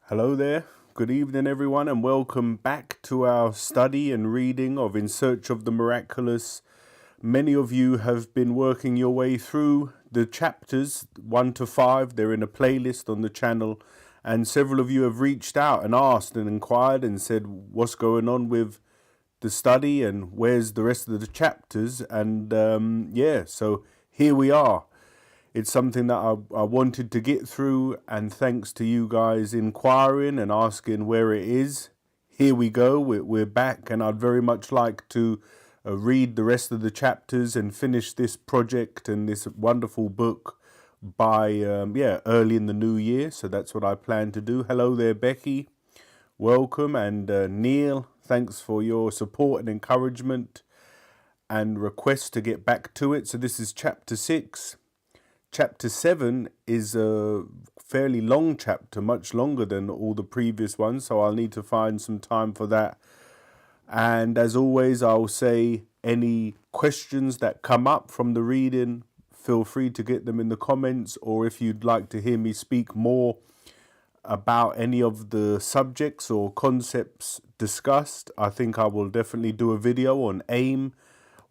Hello there. Good evening, everyone, and welcome back to our study and reading of In Search of the Miraculous. Many of you have been working your way through the chapters 1 to 5. They're in a playlist on the channel, and several of you have reached out and asked and inquired and said, what's going on with the study and where's the rest of the chapters? And so here we are. It's something that I wanted to get through, and thanks to you guys inquiring and asking where it is, here we go. We're back, and I'd very much like to read the rest of the chapters and finish this project and this wonderful book by early in the new year. So that's what I plan to do. Hello there, Becky. Welcome. And Neil, thanks for your support and encouragement and request to get back to it. So this is chapter 6. Chapter 7 is a fairly long chapter, much longer than all the previous ones, so I'll need to find some time for that. And as always, I'll say any questions that come up from the reading, feel free to get them in the comments, or if you'd like to hear me speak more about any of the subjects or concepts discussed, I think I will definitely do a video on aim,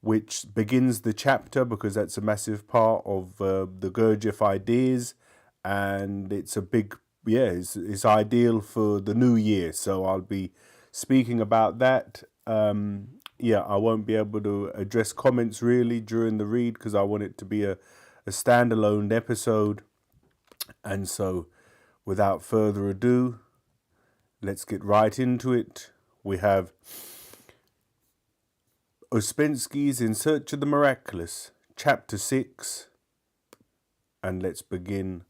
which begins the chapter, because that's a massive part of the Gurdjieff ideas, and it's a big, it's ideal for the new year. So I'll be speaking about that. I won't be able to address comments really during the read, because I want it to be a standalone episode. And so without further ado, let's get right into it. We have Ouspensky's In Search of the Miraculous, Chapter 6, and let's begin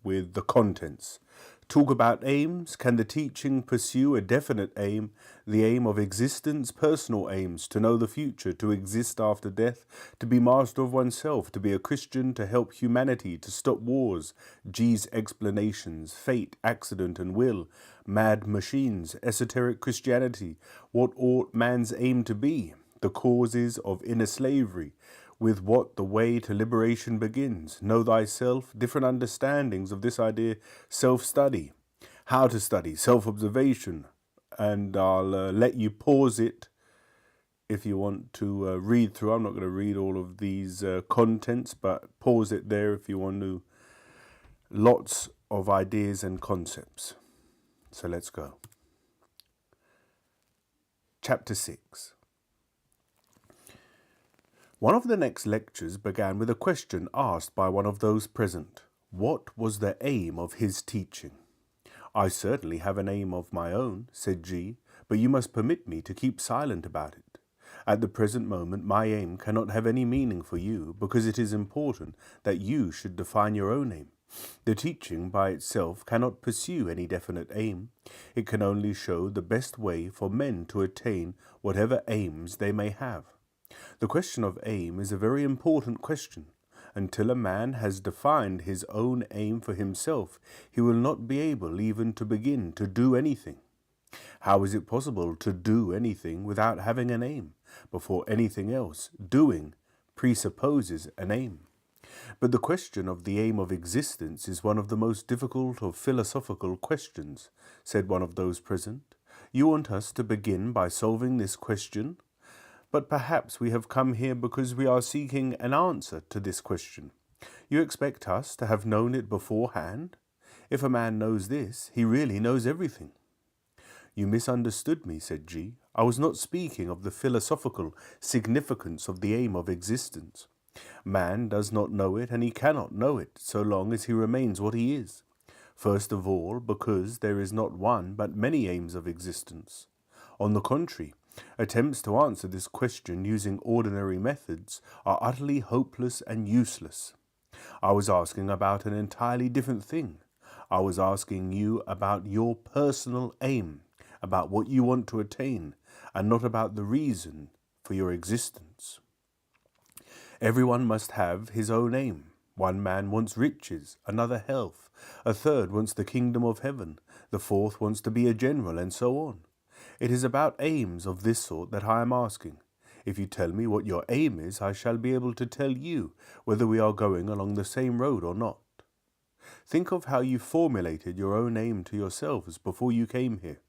with the contents. Talk about aims. Can the teaching pursue a definite aim, the aim of existence, personal aims, to know the future, to exist after death, to be master of oneself, to be a Christian, to help humanity, to stop wars, G's explanations, fate, accident and will, mad machines, esoteric Christianity, what ought man's aim to be? The causes of inner slavery, with what the way to liberation begins. Know thyself, different understandings of this idea, self-study, how to study, self-observation, and I'll let you pause it if you want to read through. I'm not going to read all of these contents, but pause it there if you want to. Lots of ideas and concepts. So let's go. Chapter 6. One of the next lectures began with a question asked by one of those present. What was the aim of his teaching? I certainly have an aim of my own, said G, but you must permit me to keep silent about it. At the present moment, my aim cannot have any meaning for you, because it is important that you should define your own aim. The teaching by itself cannot pursue any definite aim. It can only show the best way for men to attain whatever aims they may have. The question of aim is a very important question. Until a man has defined his own aim for himself, he will not be able even to begin to do anything. How is it possible to do anything without having an aim? Before anything else, doing presupposes an aim. But the question of the aim of existence is one of the most difficult of philosophical questions, said one of those present. You want us to begin by solving this question? But perhaps we have come here because we are seeking an answer to this question. You expect us to have known it beforehand? If a man knows this, he really knows everything. You misunderstood me, said G. I was not speaking of the philosophical significance of the aim of existence. Man does not know it, and he cannot know it so long as he remains what he is. First of all, because there is not one but many aims of existence. On the contrary, attempts to answer this question using ordinary methods are utterly hopeless and useless. I was asking about an entirely different thing. I was asking you about your personal aim, about what you want to attain, and not about the reason for your existence. Everyone must have his own aim. One man wants riches, another health, a third wants the kingdom of heaven, the fourth wants to be a general, and so on. It is about aims of this sort that I am asking. If you tell me what your aim is, I shall be able to tell you whether we are going along the same road or not. Think of how you formulated your own aim to yourselves before you came here.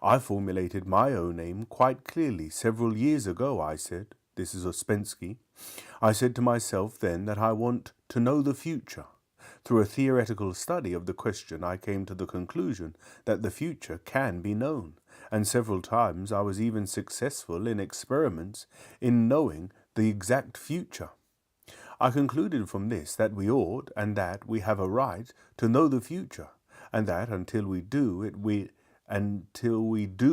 I formulated my own aim quite clearly several years ago, I said. This is Ouspensky. I said to myself then that I want to know the future. Through a theoretical study of the question, I came to the conclusion that the future can be known, and several times I was even successful in experiments in knowing the exact future. I concluded from this that we ought and that we have a right to know the future, and that until we do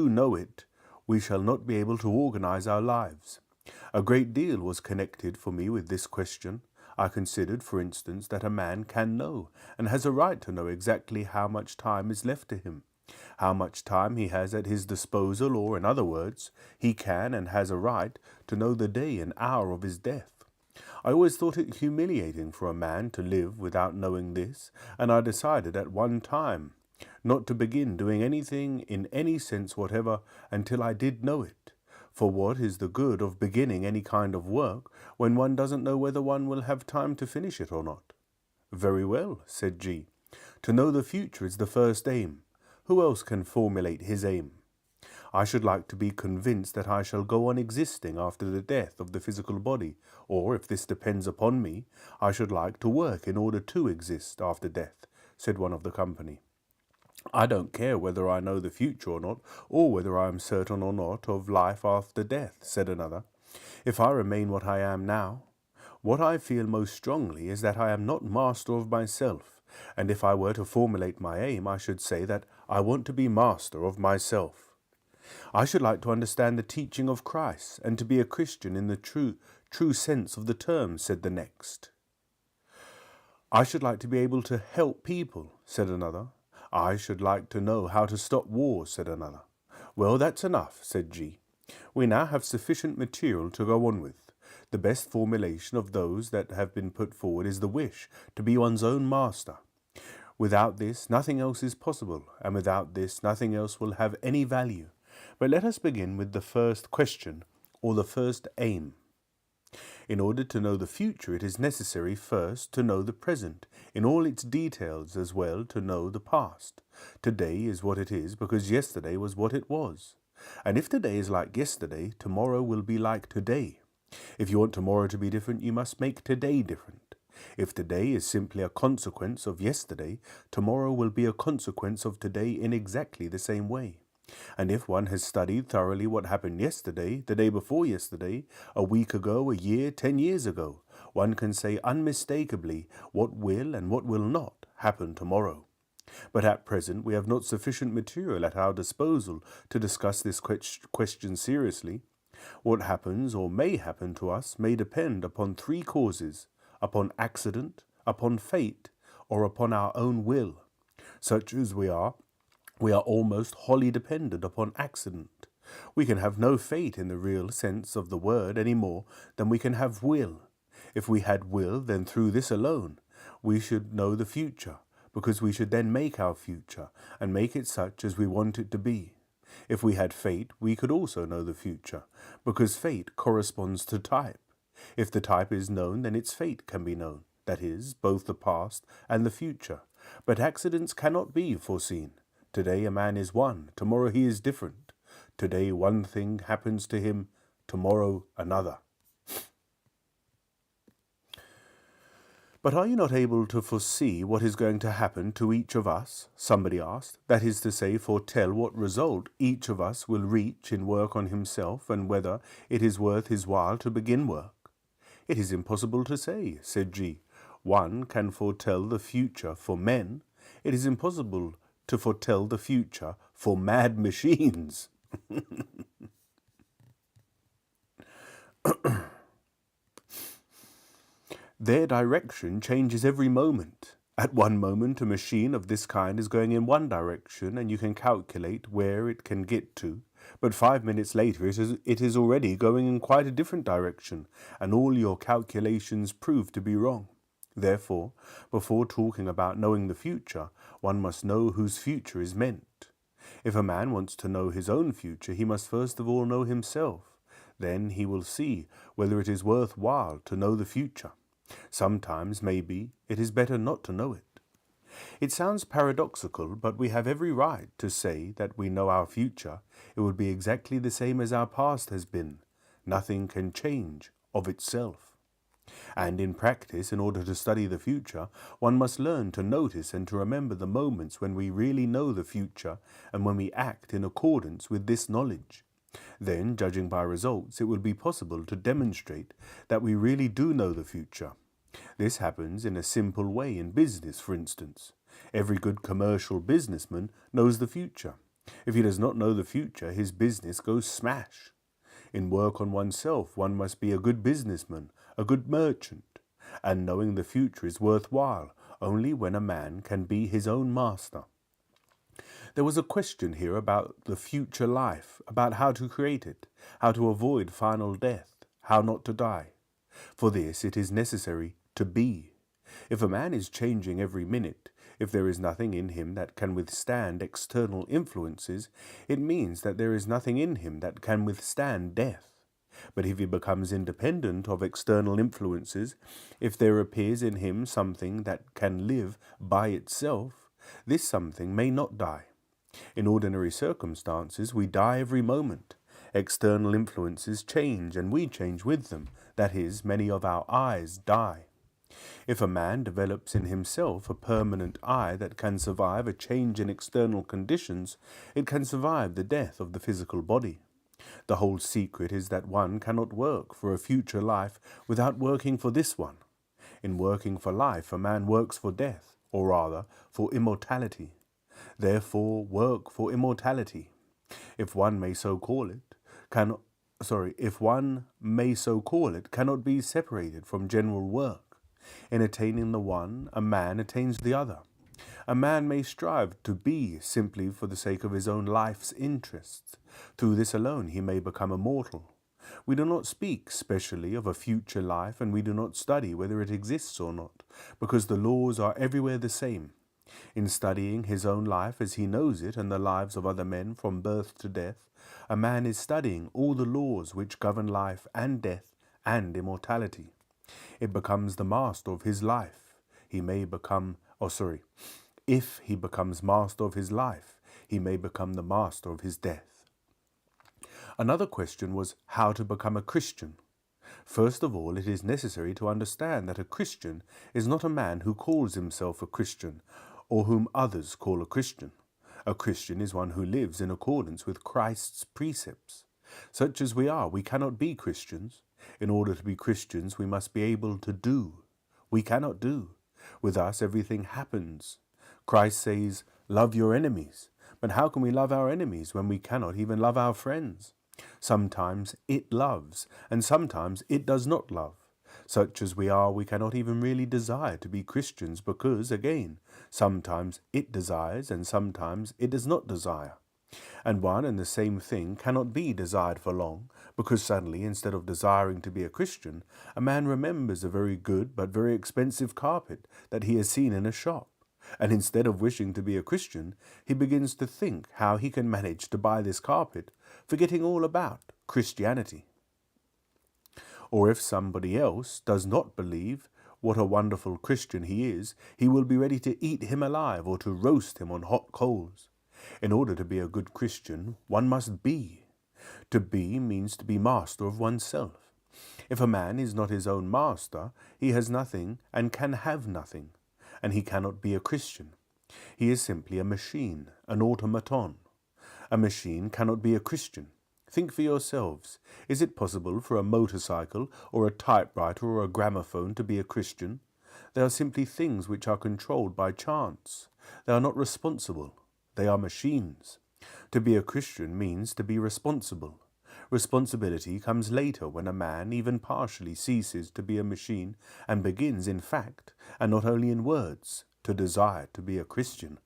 know it, we shall not be able to organize our lives. A great deal was connected for me with this question. I considered, for instance, that a man can know, and has a right to know exactly how much time is left to him, how much time he has at his disposal, or, in other words, he can and has a right to know the day and hour of his death. I always thought it humiliating for a man to live without knowing this, and I decided at one time not to begin doing anything in any sense whatever until I did know it. For what is the good of beginning any kind of work when one doesn't know whether one will have time to finish it or not? Very well, said G. To know the future is the first aim. Who else can formulate his aim? I should like to be convinced that I shall go on existing after the death of the physical body, or, if this depends upon me, I should like to work in order to exist after death, said one of the company. I don't care whether I know the future or not, or whether I am certain or not of life after death, said another. If I remain what I am now, what I feel most strongly is that I am not master of myself, and if I were to formulate my aim, I should say that I want to be master of myself. I should like to understand the teaching of Christ, and to be a Christian in the true sense of the term, said the next. I should like to be able to help people, said another. I should like to know how to stop wars, said another. Well, that's enough, said G. We now have sufficient material to go on with. The best formulation of those that have been put forward is the wish to be one's own master. Without this, nothing else is possible, and without this, nothing else will have any value. But let us begin with the first question, or the first aim. In order to know the future, it is necessary first to know the present, in all its details, as well to know the past. Today is what it is because yesterday was what it was. And if today is like yesterday, tomorrow will be like today. If you want tomorrow to be different, you must make today different. If today is simply a consequence of yesterday, tomorrow will be a consequence of today in exactly the same way. And if one has studied thoroughly what happened yesterday, the day before yesterday, a week ago, a year, 10 years ago, one can say unmistakably what will and what will not happen tomorrow. But at present we have not sufficient material at our disposal to discuss this question seriously. What happens or may happen to us may depend upon three causes: upon accident, upon fate, or upon our own will. Such as we are almost wholly dependent upon accident. We can have no fate in the real sense of the word any more than we can have will. If we had will, then through this alone we should know the future, because we should then make our future, and make it such as we want it to be. If we had fate, we could also know the future, because fate corresponds to type. If the type is known, then its fate can be known, that is, both the past and the future. But accidents cannot be foreseen. Today a man is one, tomorrow he is different. Today one thing happens to him, tomorrow another. But are you not able to foresee what is going to happen to each of us? Somebody asked. That is to say, foretell what result each of us will reach in work on himself, and whether it is worth his while to begin work. It is impossible to say, said G. One can foretell the future for men. It is impossible to foretell the future for mad machines. Their direction changes every moment. At one moment, a machine of this kind is going in one direction, and you can calculate where it can get to. But 5 minutes later, it is already going in quite a different direction, and all your calculations prove to be wrong. Therefore, before talking about knowing the future, one must know whose future is meant. If a man wants to know his own future, he must first of all know himself. Then he will see whether it is worth while to know the future. Sometimes, maybe, it is better not to know it. It sounds paradoxical, but we have every right to say that we know our future. It would be exactly the same as our past has been. Nothing can change of itself. And in practice, in order to study the future, one must learn to notice and to remember the moments when we really know the future and when we act in accordance with this knowledge. Then, judging by results, it will be possible to demonstrate that we really do know the future. This happens in a simple way in business, for instance. Every good commercial businessman knows the future. If he does not know the future, his business goes smash. In work on oneself, one must be a good businessman, a good merchant, and knowing the future is worthwhile only when a man can be his own master. There was a question here about the future life, about how to create it, how to avoid final death, how not to die. For this it is necessary to be. If a man is changing every minute, if there is nothing in him that can withstand external influences, it means that there is nothing in him that can withstand death. But if he becomes independent of external influences, if there appears in him something that can live by itself, this something may not die. In ordinary circumstances, we die every moment. External influences change, and we change with them. That is, many of our eyes die. If a man develops in himself a permanent eye that can survive a change in external conditions, it can survive the death of the physical body. The whole secret is that one cannot work for a future life without working for this one. In working for life, a man works for death, or rather, for immortality. Therefore, work for immortality, if one may so call it, cannot be separated from general work. In attaining the one, a man attains the other. A man may strive to be simply for the sake of his own life's interests. Through this alone he may become immortal. We do not speak specially of a future life, and we do not study whether it exists or not, because the laws are everywhere the same. In studying his own life as he knows it and the lives of other men from birth to death, a man is studying all the laws which govern life and death and immortality. It becomes the master of his life. If he becomes master of his life, he may become the master of his death. Another question was how to become a Christian. First of all, it is necessary to understand that a Christian is not a man who calls himself a Christian, or whom others call a Christian. A Christian is one who lives in accordance with Christ's precepts. Such as we are, we cannot be Christians. In order to be Christians, we must be able to do. We cannot do. With us, everything happens. Christ says, love your enemies. But how can we love our enemies when we cannot even love our friends? Sometimes it loves, and sometimes it does not love. Such as we are, we cannot even really desire to be Christians because, again, sometimes it desires and sometimes it does not desire. And one and the same thing cannot be desired for long, because suddenly, instead of desiring to be a Christian, a man remembers a very good but very expensive carpet that he has seen in a shop. And instead of wishing to be a Christian, he begins to think how he can manage to buy this carpet, forgetting all about Christianity. Or if somebody else does not believe what a wonderful Christian he is, he will be ready to eat him alive or to roast him on hot coals. In order to be a good Christian, one must be. To be means to be master of oneself. If a man is not his own master, he has nothing and can have nothing, and he cannot be a Christian. He is simply a machine, an automaton. A machine cannot be a Christian. Think for yourselves. Is it possible for a motorcycle or a typewriter or a gramophone to be a Christian? They are simply things which are controlled by chance. They are not responsible. They are machines. To be a Christian means to be responsible. Responsibility comes later when a man even partially ceases to be a machine and begins in fact, and not only in words, to desire to be a Christian.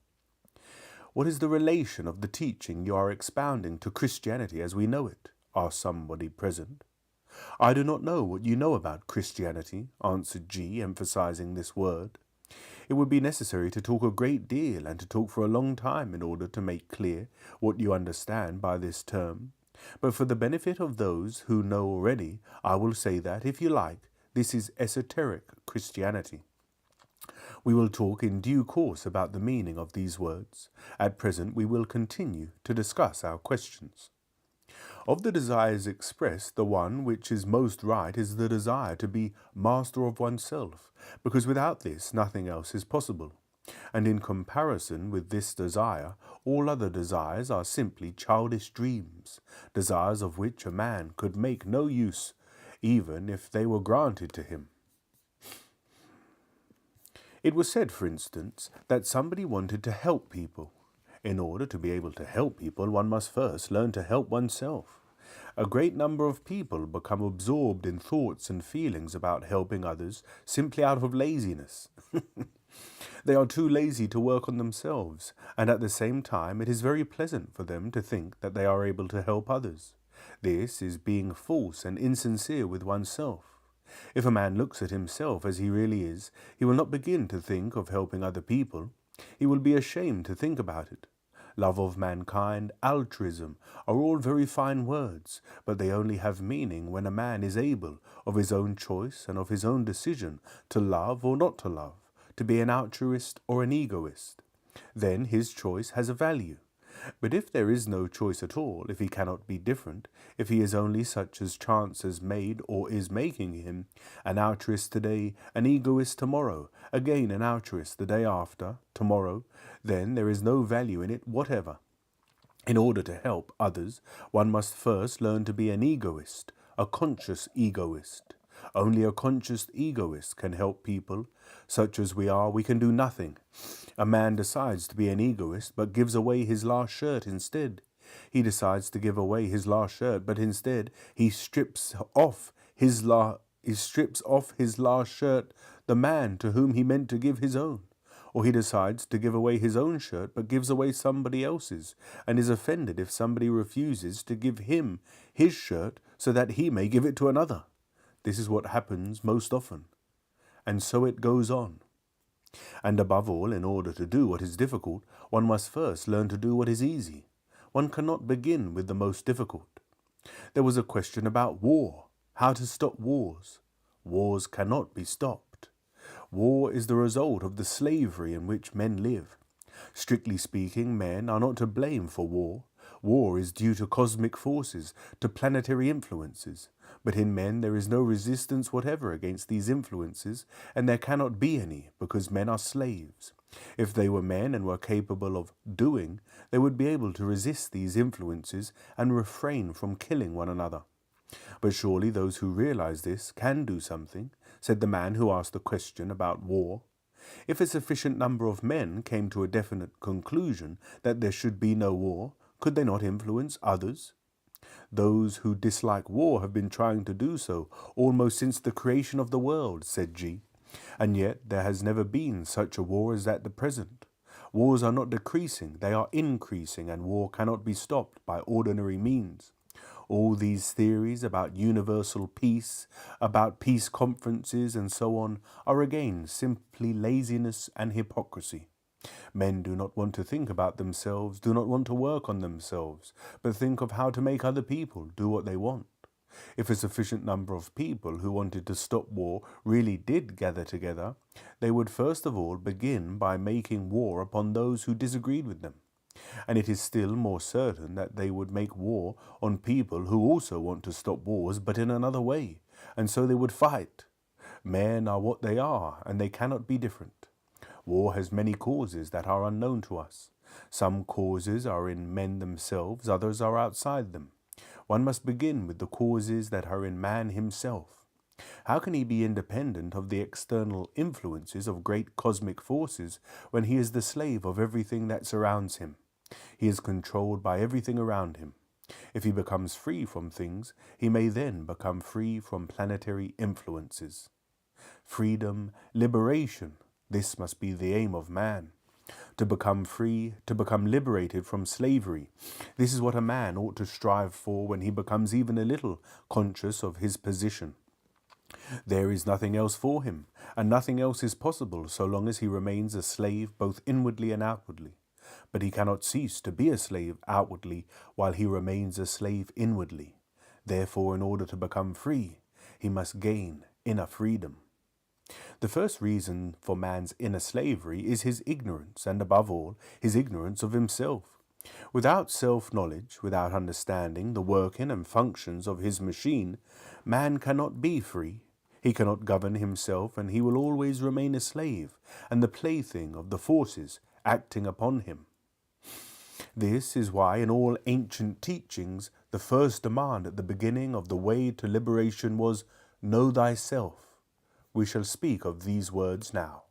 What is the relation of the teaching you are expounding to Christianity as we know it? Asked somebody present. I do not know what you know about Christianity, answered G, emphasizing this word. It would be necessary to talk a great deal and to talk for a long time in order to make clear what you understand by this term. But for the benefit of those who know already, I will say that, if you like, this is esoteric Christianity. We will talk in due course about the meaning of these words. At present we will continue to discuss our questions. Of the desires expressed, the one which is most right is the desire to be master of oneself, because without this nothing else is possible. And in comparison with this desire, all other desires are simply childish dreams, desires of which a man could make no use, even if they were granted to him. It was said, for instance, that somebody wanted to help people. In order to be able to help people, one must first learn to help oneself. A great number of people become absorbed in thoughts and feelings about helping others simply out of laziness. They are too lazy to work on themselves, and at the same time it is very pleasant for them to think that they are able to help others. This is being false and insincere with oneself. If a man looks at himself as he really is, he will not begin to think of helping other people. He will be ashamed to think about it. Love of mankind, altruism, are all very fine words, but they only have meaning when a man is able, of his own choice and of his own decision, to love or not to love, to be an altruist or an egoist. Then his choice has a value. But if there is no choice at all, if he cannot be different, if he is only such as chance has made or is making him, an altruist today, an egoist tomorrow, again an altruist the day after, tomorrow, then there is no value in it whatever. In order to help others, one must first learn to be an egoist, a conscious egoist. Only a conscious egoist can help people. Such as we are, we can do nothing. A man decides to be an egoist, but gives away his last shirt instead. He decides to give away his last shirt, but instead he strips off his last shirt, the man to whom he meant to give his own. Or he decides to give away his own shirt, but gives away somebody else's, and is offended if somebody refuses to give him his shirt so that he may give it to another. This is what happens most often. And so it goes on. And above all, in order to do what is difficult, one must first learn to do what is easy. One cannot begin with the most difficult. There was a question about war, how to stop wars. Wars cannot be stopped. War is the result of the slavery in which men live. Strictly speaking, men are not to blame for war. War is due to cosmic forces, to planetary influences. But in men there is no resistance whatever against these influences, and there cannot be any, because men are slaves. If they were men and were capable of doing, they would be able to resist these influences and refrain from killing one another. But surely those who realize this can do something, said the man who asked the question about war. If a sufficient number of men came to a definite conclusion that there should be no war, could they not influence others? Those who dislike war have been trying to do so almost since the creation of the world, said G. And yet there has never been such a war as at the present. Wars are not decreasing, they are increasing, and war cannot be stopped by ordinary means. All these theories about universal peace, about peace conferences and so on, are again simply laziness and hypocrisy. Men do not want to think about themselves, do not want to work on themselves, but think of how to make other people do what they want. If a sufficient number of people who wanted to stop war really did gather together, they would first of all begin by making war upon those who disagreed with them. And it is still more certain that they would make war on people who also want to stop wars, but in another way, and so they would fight. Men are what they are, and they cannot be different. War has many causes that are unknown to us. Some causes are in men themselves, others are outside them. One must begin with the causes that are in man himself. How can he be independent of the external influences of great cosmic forces when he is the slave of everything that surrounds him? He is controlled by everything around him. If he becomes free from things, he may then become free from planetary influences. Freedom, liberation, this must be the aim of man. To become free, to become liberated from slavery. This is what a man ought to strive for when he becomes even a little conscious of his position. There is nothing else for him, and nothing else is possible so long as he remains a slave both inwardly and outwardly. But he cannot cease to be a slave outwardly while he remains a slave inwardly. Therefore, in order to become free, he must gain inner freedom. The first reason for man's inner slavery is his ignorance, and above all, his ignorance of himself. Without self-knowledge, without understanding the working and functions of his machine, man cannot be free. He cannot govern himself, and he will always remain a slave and the plaything of the forces acting upon him. This is why in all ancient teachings the first demand at the beginning of the way to liberation was, "Know thyself." We shall speak of these words now.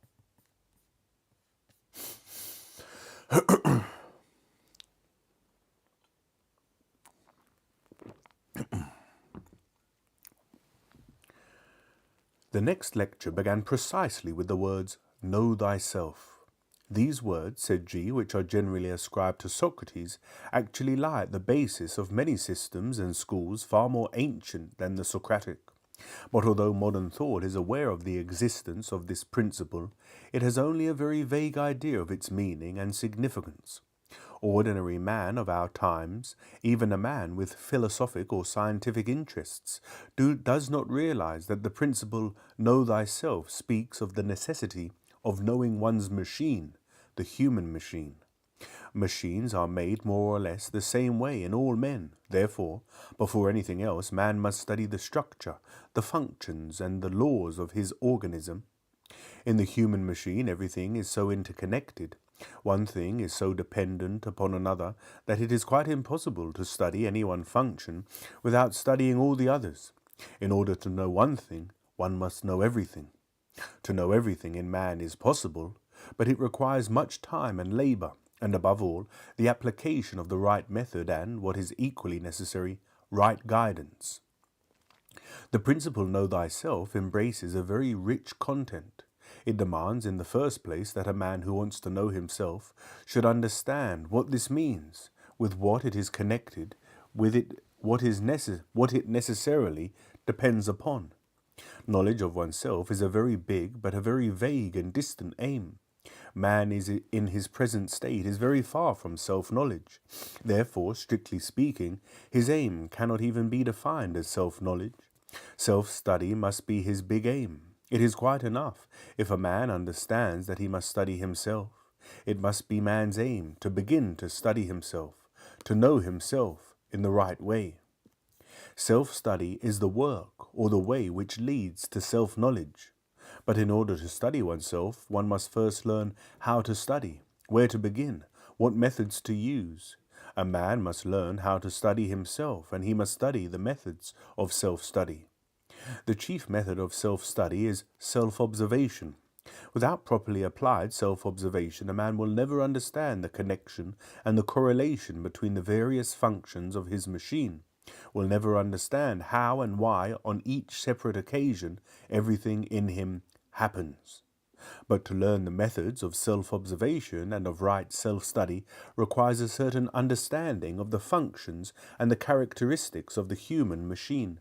The next lecture began precisely with the words, "Know thyself." These words, said G, which are generally ascribed to Socrates, actually lie at the basis of many systems and schools far more ancient than the Socratic. But although modern thought is aware of the existence of this principle, it has only a very vague idea of its meaning and significance. Ordinary man of our times, even a man with philosophic or scientific interests, does not realize that the principle "know thyself" speaks of the necessity of knowing one's machine, the human machine. Machines are made more or less the same way in all men. Therefore, before anything else, man must study the structure, the functions, and the laws of his organism. In the human machine, everything is so interconnected. One thing is so dependent upon another that it is quite impossible to study any one function without studying all the others. In order to know one thing, one must know everything. To know everything in man is possible, but it requires much time and labor, and above all, the application of the right method and, what is equally necessary, right guidance. The principle "know thyself" embraces a very rich content. It demands, in the first place, that a man who wants to know himself should understand what this means, with what it is connected, with it what it necessarily depends upon. Knowledge of oneself is a very big but a very vague and distant aim. Man in his present state is very far from self-knowledge. Therefore, strictly speaking, his aim cannot even be defined as self-knowledge. Self-study must be his big aim. It is quite enough if a man understands that he must study himself. It must be man's aim to begin to study himself, to know himself in the right way. Self-study is the work or the way which leads to self-knowledge. But in order to study oneself, one must first learn how to study, where to begin, what methods to use. A man must learn how to study himself, and he must study the methods of self-study. The chief method of self-study is self-observation. Without properly applied self-observation, a man will never understand the connection and the correlation between the various functions of his machine, will never understand how and why on each separate occasion everything in him happens. But to learn the methods of self-observation and of right self-study requires a certain understanding of the functions and the characteristics of the human machine.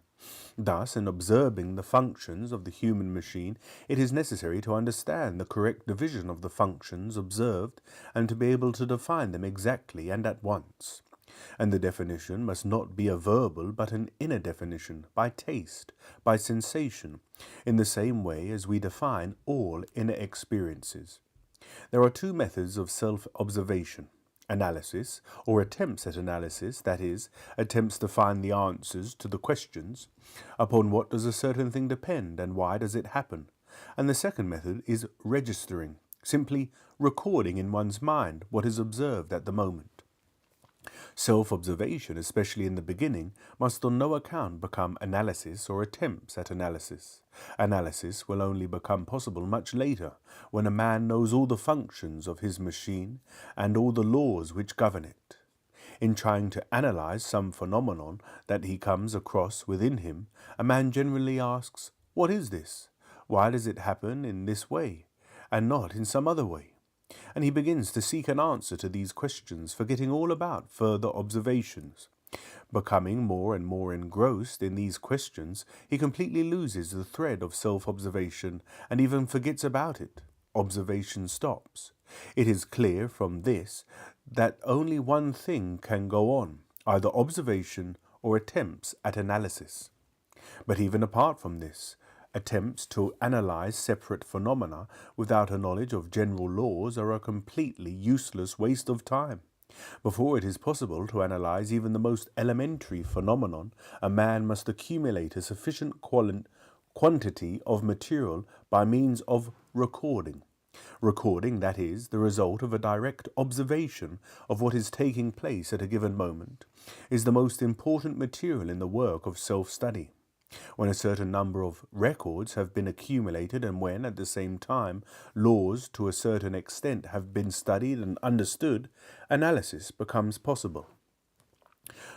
Thus, in observing the functions of the human machine, it is necessary to understand the correct division of the functions observed and to be able to define them exactly and at once. And the definition must not be a verbal but an inner definition, by taste, by sensation, in the same way as we define all inner experiences. There are two methods of self-observation: analysis, or attempts at analysis, that is, attempts to find the answers to the questions, upon what does a certain thing depend and why does it happen? And the second method is registering, simply recording in one's mind what is observed at the moment. Self-observation, especially in the beginning, must on no account become analysis or attempts at analysis. Analysis will only become possible much later, when a man knows all the functions of his machine and all the laws which govern it. In trying to analyze some phenomenon that he comes across within him, a man generally asks, "What is this? Why does it happen in this way, and not in some other way?" And he begins to seek an answer to these questions, forgetting all about further observations. Becoming more and more engrossed in these questions, he completely loses the thread of self-observation and even forgets about it. Observation stops. It is clear from this that only one thing can go on, either observation or attempts at analysis. But even apart from this, Attempts to analyze separate phenomena without a knowledge of general laws are a completely useless waste of time. Before it is possible to analyze even the most elementary phenomenon, a man must accumulate a sufficient quantity of material by means of recording. Recording, that is, the result of a direct observation of what is taking place at a given moment, is the most important material in the work of self-study. When a certain number of records have been accumulated and when, at the same time, laws to a certain extent have been studied and understood, analysis becomes possible.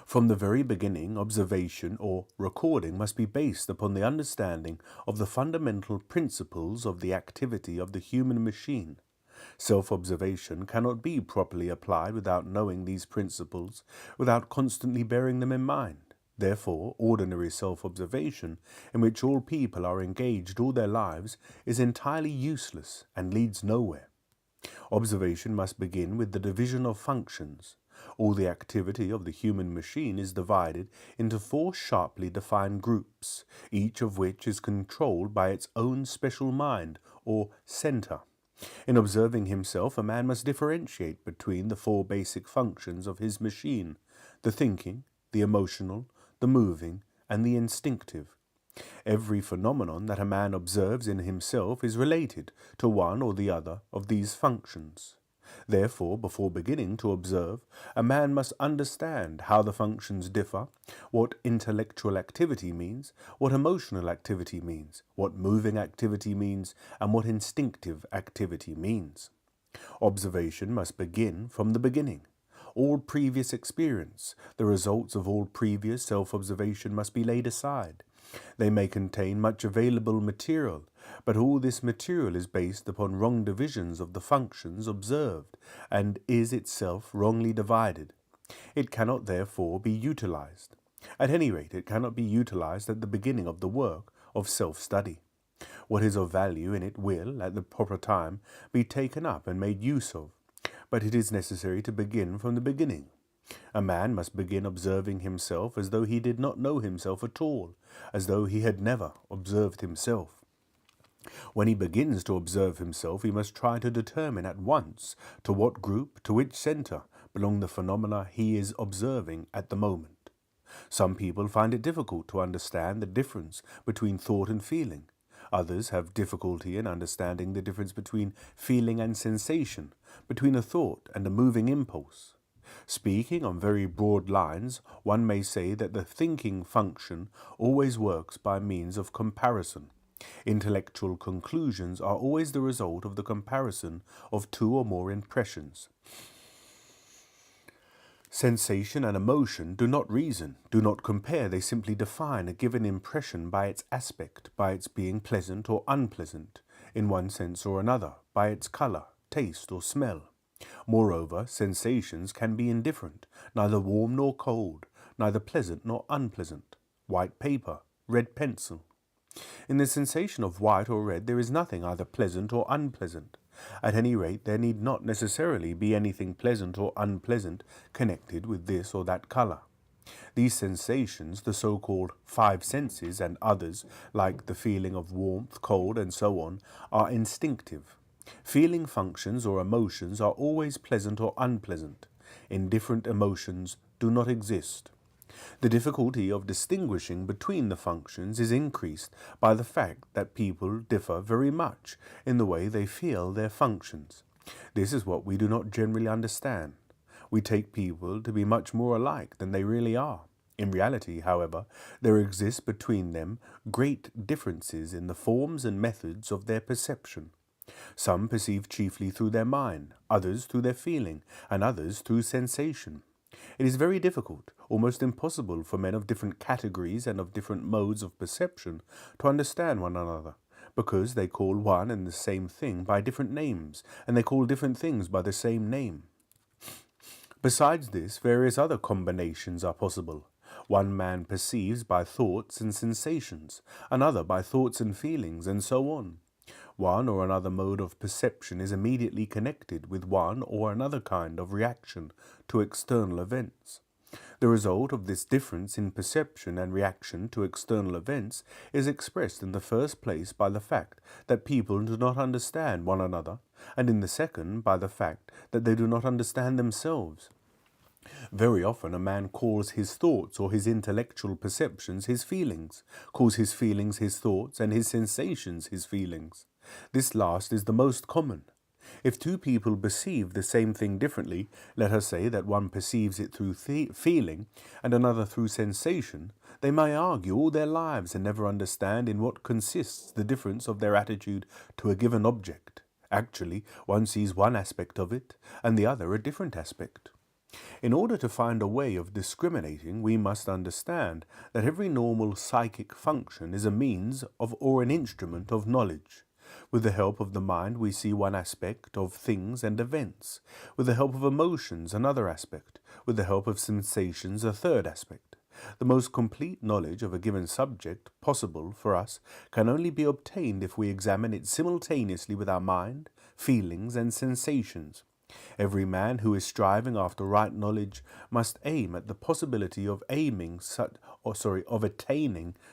From the very beginning, observation or recording must be based upon the understanding of the fundamental principles of the activity of the human machine. Self-observation cannot be properly applied without knowing these principles, without constantly bearing them in mind. Therefore, ordinary self-observation, in which all people are engaged all their lives, is entirely useless and leads nowhere. Observation must begin with the division of functions. All the activity of the human machine is divided into 4 sharply defined groups, each of which is controlled by its own special mind, or center. In observing himself, a man must differentiate between the 4 basic functions of his machine: the thinking, the emotional, the moving, and the instinctive. Every phenomenon that a man observes in himself is related to one or the other of these functions. Therefore, before beginning to observe, a man must understand how the functions differ, what intellectual activity means, what emotional activity means, what moving activity means, and what instinctive activity means. Observation must begin from the beginning. All previous experience, the results of all previous self-observation must be laid aside. They may contain much available material, but all this material is based upon wrong divisions of the functions observed, and is itself wrongly divided. It cannot therefore be utilized. At any rate, it cannot be utilized at the beginning of the work of self-study. What is of value in it will, at the proper time, be taken up and made use of. But it is necessary to begin from the beginning. A man must begin observing himself as though he did not know himself at all, as though he had never observed himself. When he begins to observe himself, he must try to determine at once to what group, to which center, belong the phenomena he is observing at the moment. Some people find it difficult to understand the difference between thought and feeling. Others have difficulty in understanding the difference between feeling and sensation, between a thought and a moving impulse. Speaking on very broad lines, one may say that the thinking function always works by means of comparison. Intellectual conclusions are always the result of the comparison of 2 or more impressions. Sensation and emotion do not reason, do not compare, they simply define a given impression by its aspect, by its being pleasant or unpleasant, in one sense or another, by its color, taste, or smell. Moreover, sensations can be indifferent, neither warm nor cold, neither pleasant nor unpleasant. White paper, red pencil. In the sensation of white or red there is nothing either pleasant or unpleasant. At any rate, there need not necessarily be anything pleasant or unpleasant connected with this or that color. These sensations, the so-called 5 senses and others, like the feeling of warmth, cold, and so on, are instinctive. Feeling functions or emotions are always pleasant or unpleasant. Indifferent emotions do not exist. The difficulty of distinguishing between the functions is increased by the fact that people differ very much in the way they feel their functions. This is what we do not generally understand. We take people to be much more alike than they really are. In reality, however, there exist between them great differences in the forms and methods of their perception. Some perceive chiefly through their mind, others through their feeling, and others through sensation. It is very difficult, almost impossible, for men of different categories and of different modes of perception to understand one another, because they call one and the same thing by different names, and they call different things by the same name. Besides this, various other combinations are possible. One man perceives by thoughts and sensations, another by thoughts and feelings, and so on. One or another mode of perception is immediately connected with one or another kind of reaction to external events. The result of this difference in perception and reaction to external events is expressed in the first place by the fact that people do not understand one another, and in the second by the fact that they do not understand themselves. Very often a man calls his thoughts or his intellectual perceptions his feelings, calls his feelings his thoughts, and his sensations his feelings. This last is the most common. If two people perceive the same thing differently, let us say that one perceives it through feeling and another through sensation, they may argue all their lives and never understand in what consists the difference of their attitude to a given object. Actually, one sees one aspect of it and the other a different aspect. In order to find a way of discriminating, we must understand that every normal psychic function is a means of or an instrument of knowledge. With the help of the mind, we see one aspect of things and events. With the help of emotions, another aspect. With the help of sensations, a third aspect. The most complete knowledge of a given subject possible for us can only be obtained if we examine it simultaneously with our mind, feelings, and sensations. Every man who is striving after right knowledge must aim at the possibility of attaining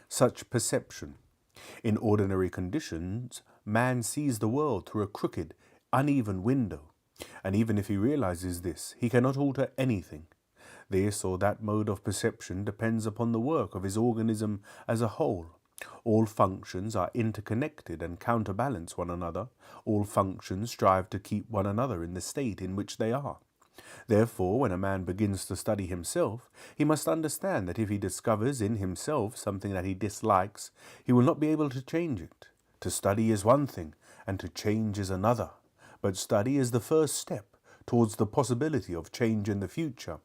such perception. In ordinary conditions, man sees the world through a crooked, uneven window, and even if he realizes this, he cannot alter anything. This or that mode of perception depends upon the work of his organism as a whole. All functions are interconnected and counterbalance one another. All functions strive to keep one another in the state in which they are. Therefore, when a man begins to study himself, he must understand that if he discovers in himself something that he dislikes, he will not be able to change it. To study is one thing, and to change is another. But study is the first step towards the possibility of change in the future.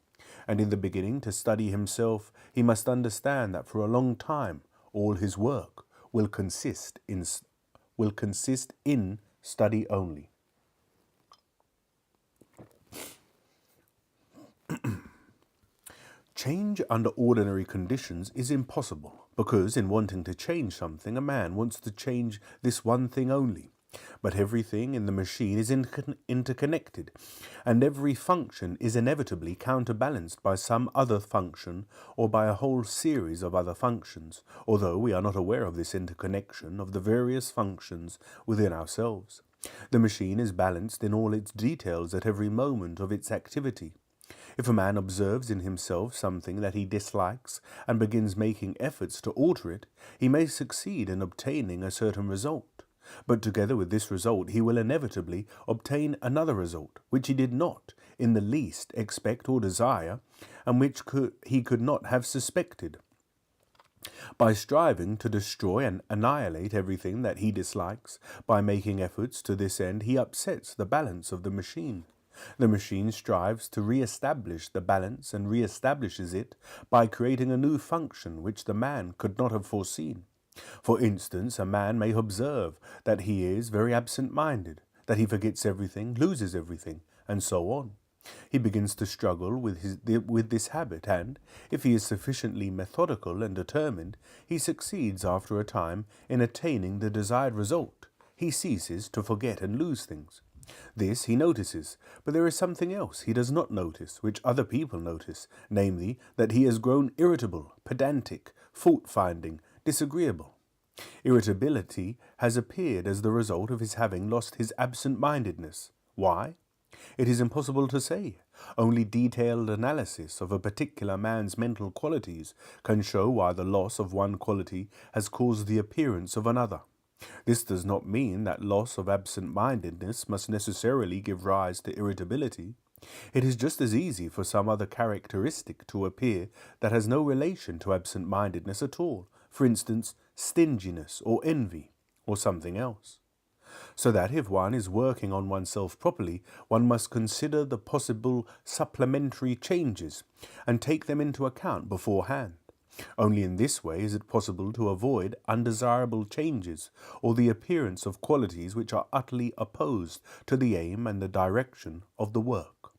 And in the beginning, to study himself, he must understand that for a long time, all his work will consist in study only. Change under ordinary conditions is impossible, because in wanting to change something, a man wants to change this one thing only. But everything in the machine is interconnected, and every function is inevitably counterbalanced by some other function or by a whole series of other functions, although we are not aware of this interconnection of the various functions within ourselves. The machine is balanced in all its details at every moment of its activity. If a man observes in himself something that he dislikes and begins making efforts to alter it, he may succeed in obtaining a certain result. But together with this result, he will inevitably obtain another result, which he did not in the least expect or desire, and which he could not have suspected. By striving to destroy and annihilate everything that he dislikes, by making efforts to this end, he upsets the balance of the machine. The machine strives to re-establish the balance and re-establishes it by creating a new function which the man could not have foreseen. For instance, a man may observe that he is very absent-minded, that he forgets everything, loses everything, and so on. He begins to struggle with this habit, and, if he is sufficiently methodical and determined, he succeeds after a time in attaining the desired result. He ceases to forget and lose things. This he notices, but there is something else he does not notice, which other people notice, namely, that he has grown irritable, pedantic, fault-finding, disagreeable. Irritability has appeared as the result of his having lost his absent-mindedness. Why? It is impossible to say. Only detailed analysis of a particular man's mental qualities can show why the loss of one quality has caused the appearance of another. This does not mean that loss of absent-mindedness must necessarily give rise to irritability. It is just as easy for some other characteristic to appear that has no relation to absent-mindedness at all, for instance, stinginess or envy, or something else. So that if one is working on oneself properly, one must consider the possible supplementary changes and take them into account beforehand. Only in this way is it possible to avoid undesirable changes or the appearance of qualities which are utterly opposed to the aim and the direction of the work.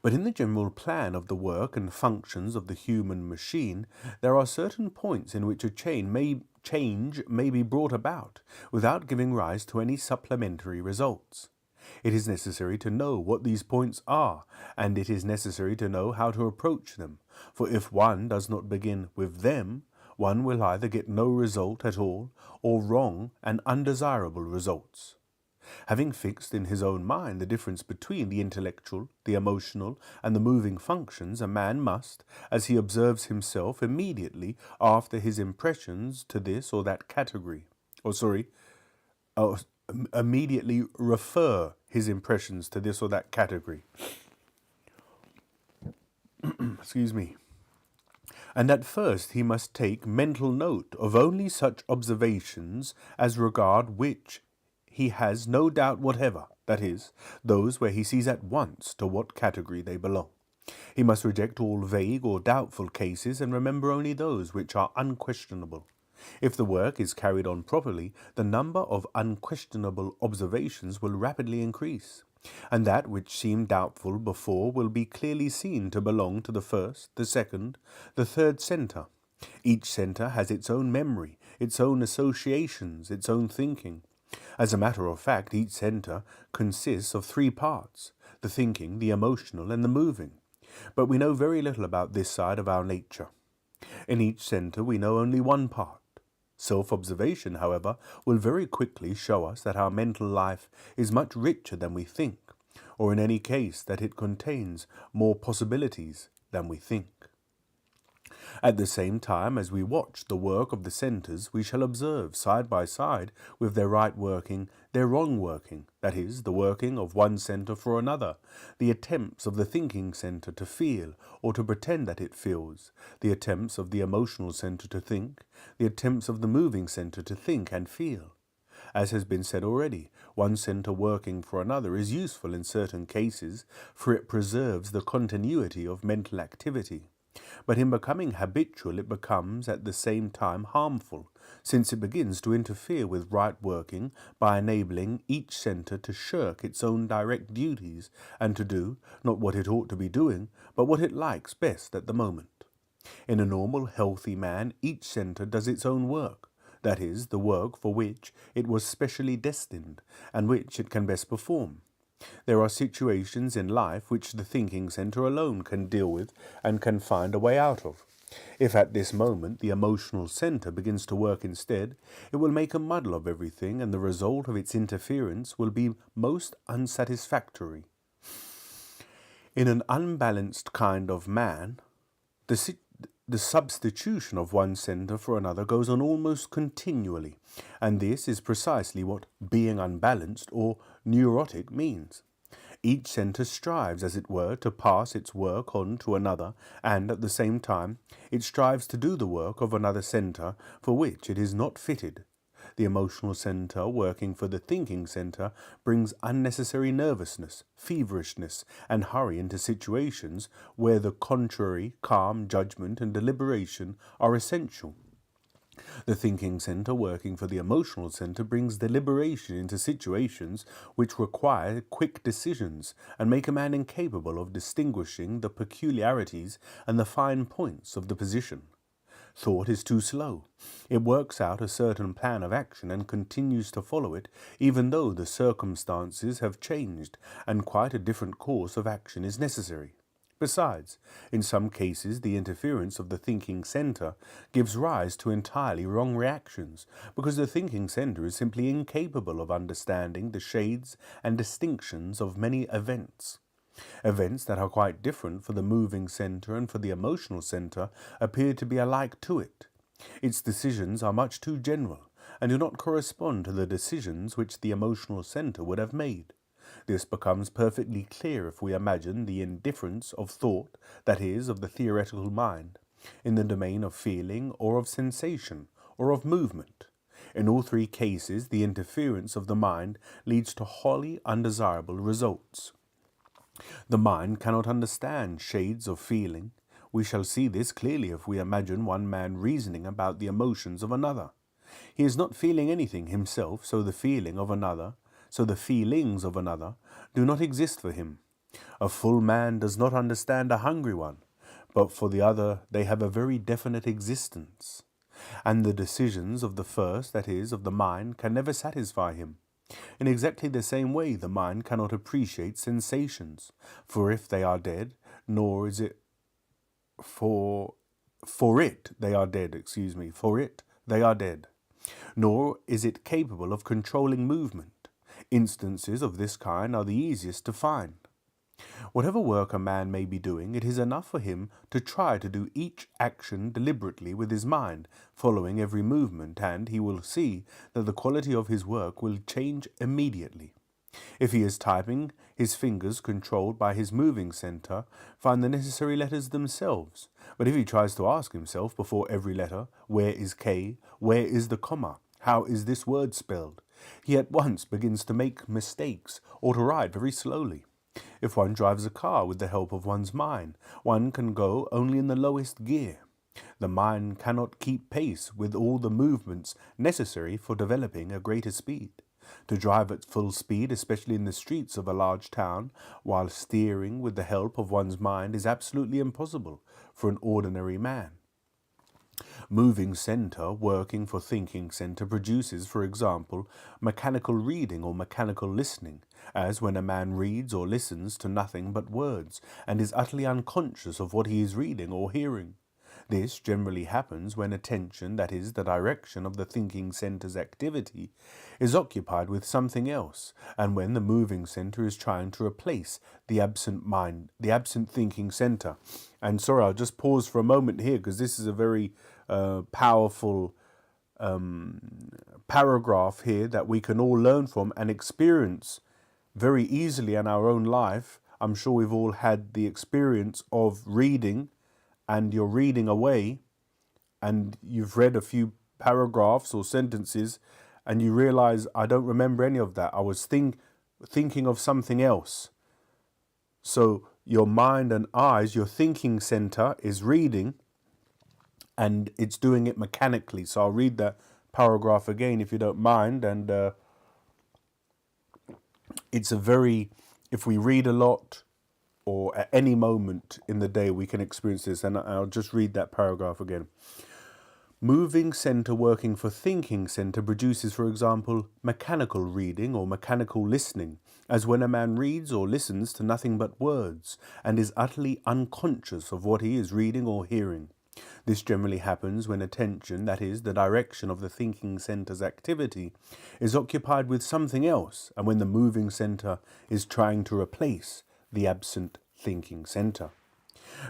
But in the general plan of the work and functions of the human machine, there are certain points in which a change may be brought about without giving rise to any supplementary results. It is necessary to know what these points are, and it is necessary to know how to approach them, for if one does not begin with them, one will either get no result at all, or wrong and undesirable results. Having fixed in his own mind the difference between the intellectual, the emotional, and the moving functions, a man must, as he observes himself, immediately after his impressions to this or that category, immediately refer his impressions to this or that category. Excuse me. And at first he must take mental note of only such observations as regard which he has no doubt whatever, that is, those where he sees at once to what category they belong. He must reject all vague or doubtful cases and remember only those which are unquestionable. If the work is carried on properly, the number of unquestionable observations will rapidly increase, and that which seemed doubtful before will be clearly seen to belong to the first, the second, the third centre. Each centre has its own memory, its own associations, its own thinking. As a matter of fact, each centre consists of three parts: the thinking, the emotional, and the moving. But we know very little about this side of our nature. In each centre we know only one part. Self-observation, however, will very quickly show us that our mental life is much richer than we think, or in any case that it contains more possibilities than we think. At the same time as we watch the work of the centres, we shall observe, side by side with their right working, their wrong working, that is, the working of one centre for another, the attempts of the thinking centre to feel or to pretend that it feels, the attempts of the emotional centre to think, the attempts of the moving centre to think and feel. As has been said already, one centre working for another is useful in certain cases, for it preserves the continuity of mental activity. But in becoming habitual it becomes at the same time harmful, since it begins to interfere with right working by enabling each centre to shirk its own direct duties and to do, not what it ought to be doing, but what it likes best at the moment. In a normal, healthy man, each centre does its own work, that is, the work for which it was specially destined, and which it can best perform. There are situations in life which the thinking centre alone can deal with and can find a way out of. If at this moment the emotional centre begins to work instead, it will make a muddle of everything, and the result of its interference will be most unsatisfactory. In an unbalanced kind of man, the substitution of one centre for another goes on almost continually, and this is precisely what being unbalanced or neurotic means. Each centre strives, as it were, to pass its work on to another, and at the same time it strives to do the work of another centre for which it is not fitted. The emotional centre working for the thinking centre brings unnecessary nervousness, feverishness, and hurry into situations where the contrary, calm judgment and deliberation are essential. The thinking centre working for the emotional centre brings deliberation into situations which require quick decisions and make a man incapable of distinguishing the peculiarities and the fine points of the position. Thought is too slow. It works out a certain plan of action and continues to follow it, even though the circumstances have changed and quite a different course of action is necessary. Besides, in some cases the interference of the thinking centre gives rise to entirely wrong reactions, because the thinking centre is simply incapable of understanding the shades and distinctions of many events. Events that are quite different for the moving centre and for the emotional centre appear to be alike to it. Its decisions are much too general, and do not correspond to the decisions which the emotional centre would have made. This becomes perfectly clear if we imagine the indifference of thought, that is, of the theoretical mind, in the domain of feeling or of sensation or of movement. In all three cases, the interference of the mind leads to wholly undesirable results. The mind cannot understand shades of feeling. We shall see this clearly if we imagine one man reasoning about the emotions of another. He is not feeling anything himself, so the feelings of another do not exist for him. A full man does not understand a hungry one, but for the other they have a very definite existence. And the decisions of the first, that is, of the mind, can never satisfy him. In exactly the same way, the mind cannot appreciate sensations, for if they are dead, nor is it for it they are dead, for it they are dead, nor is it capable of controlling movement. Instances of this kind are the easiest to find. Whatever work a man may be doing, it is enough for him to try to do each action deliberately with his mind, following every movement, and he will see that the quality of his work will change immediately. If he is typing, his fingers, controlled by his moving center, find the necessary letters themselves. But if he tries to ask himself before every letter, where is K, where is the comma, how is this word spelled, he at once begins to make mistakes or to write very slowly. If one drives a car with the help of one's mind, one can go only in the lowest gear. The mind cannot keep pace with all the movements necessary for developing a greater speed. To drive at full speed, especially in the streets of a large town, while steering with the help of one's mind is absolutely impossible for an ordinary man. Moving center working for thinking center produces, for example, mechanical reading or mechanical listening, as when a man reads or listens to nothing but words and is utterly unconscious of what he is reading or hearing. This generally happens when attention, that is, the direction of the thinking center's activity, is occupied with something else, and when the moving center is trying to replace the absent mind, the absent thinking center. And sorry, I'll just pause for a moment here because this is a very powerful paragraph here that we can all learn from and experience very easily in our own life. I'm sure we've all had the experience of reading, and you're reading away and you've read a few paragraphs or sentences and you realize, I don't remember any of that. I was thinking of something else. So your mind and eyes, your thinking center is reading and it's doing it mechanically. So I'll read that paragraph again if you don't mind. And it's a very, if we read a lot, or at any moment in the day we can experience this. And I'll just read that paragraph again. Moving center working for thinking center produces, for example, mechanical reading or mechanical listening, as when a man reads or listens to nothing but words and is utterly unconscious of what he is reading or hearing. This generally happens when attention, that is, the direction of the thinking center's activity, is occupied with something else, and when the moving center is trying to replace the absent thinking center.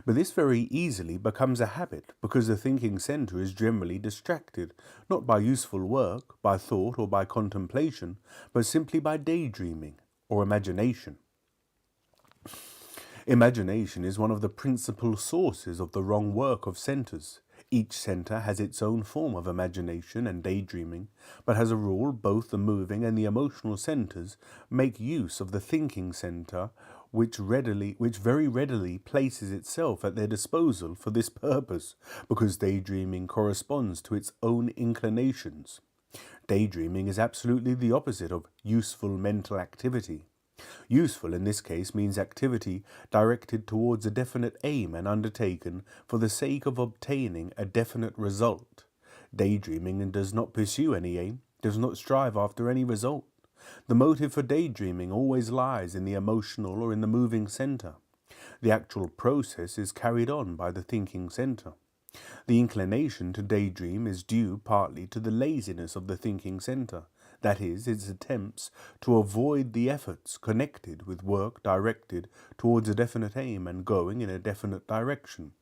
But this very easily becomes a habit because the thinking center is generally distracted, not by useful work, by thought or by contemplation, but simply by daydreaming or imagination. Imagination is one of the principal sources of the wrong work of centers. Each center has its own form of imagination and daydreaming, but as a rule both the moving and the emotional centers make use of the thinking center, which very readily places itself at their disposal for this purpose, because daydreaming corresponds to its own inclinations. Daydreaming is absolutely the opposite of useful mental activity. Useful in this case means activity directed towards a definite aim and undertaken for the sake of obtaining a definite result. Daydreaming does not pursue any aim, does not strive after any result. The motive for daydreaming always lies in the emotional or in the moving center. The actual process is carried on by the thinking center. The inclination to daydream is due partly to the laziness of the thinking center, that is, its attempts to avoid the efforts connected with work directed towards a definite aim and going in a definite direction,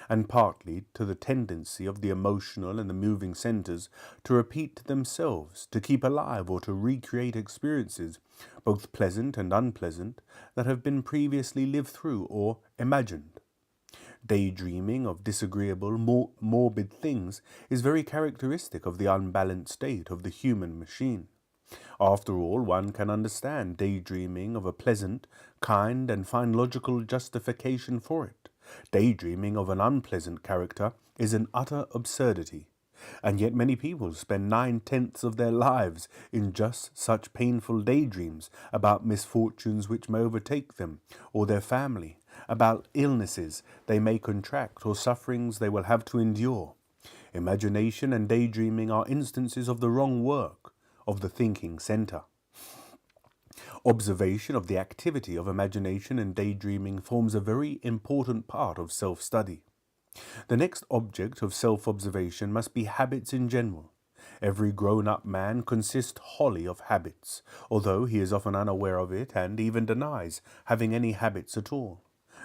and partly to the tendency of the emotional and the moving centers to repeat themselves, to keep alive or to recreate experiences, both pleasant and unpleasant, that have been previously lived through or imagined. Daydreaming of disagreeable, morbid things is very characteristic of the unbalanced state of the human machine. After all, one can understand daydreaming of a pleasant, kind, and find logical justification for it. Daydreaming of an unpleasant character is an utter absurdity, and yet many people spend 9/10 of their lives in just such painful daydreams about misfortunes which may overtake them or their family, about illnesses they may contract or sufferings they will have to endure. Imagination and daydreaming are instances of the wrong work of the thinking center. Observation of the activity of imagination and daydreaming forms a very important part of self-study. The next object of self-observation must be habits in general. Every grown-up man consists wholly of habits, although he is often unaware of it and even denies having any habits at all.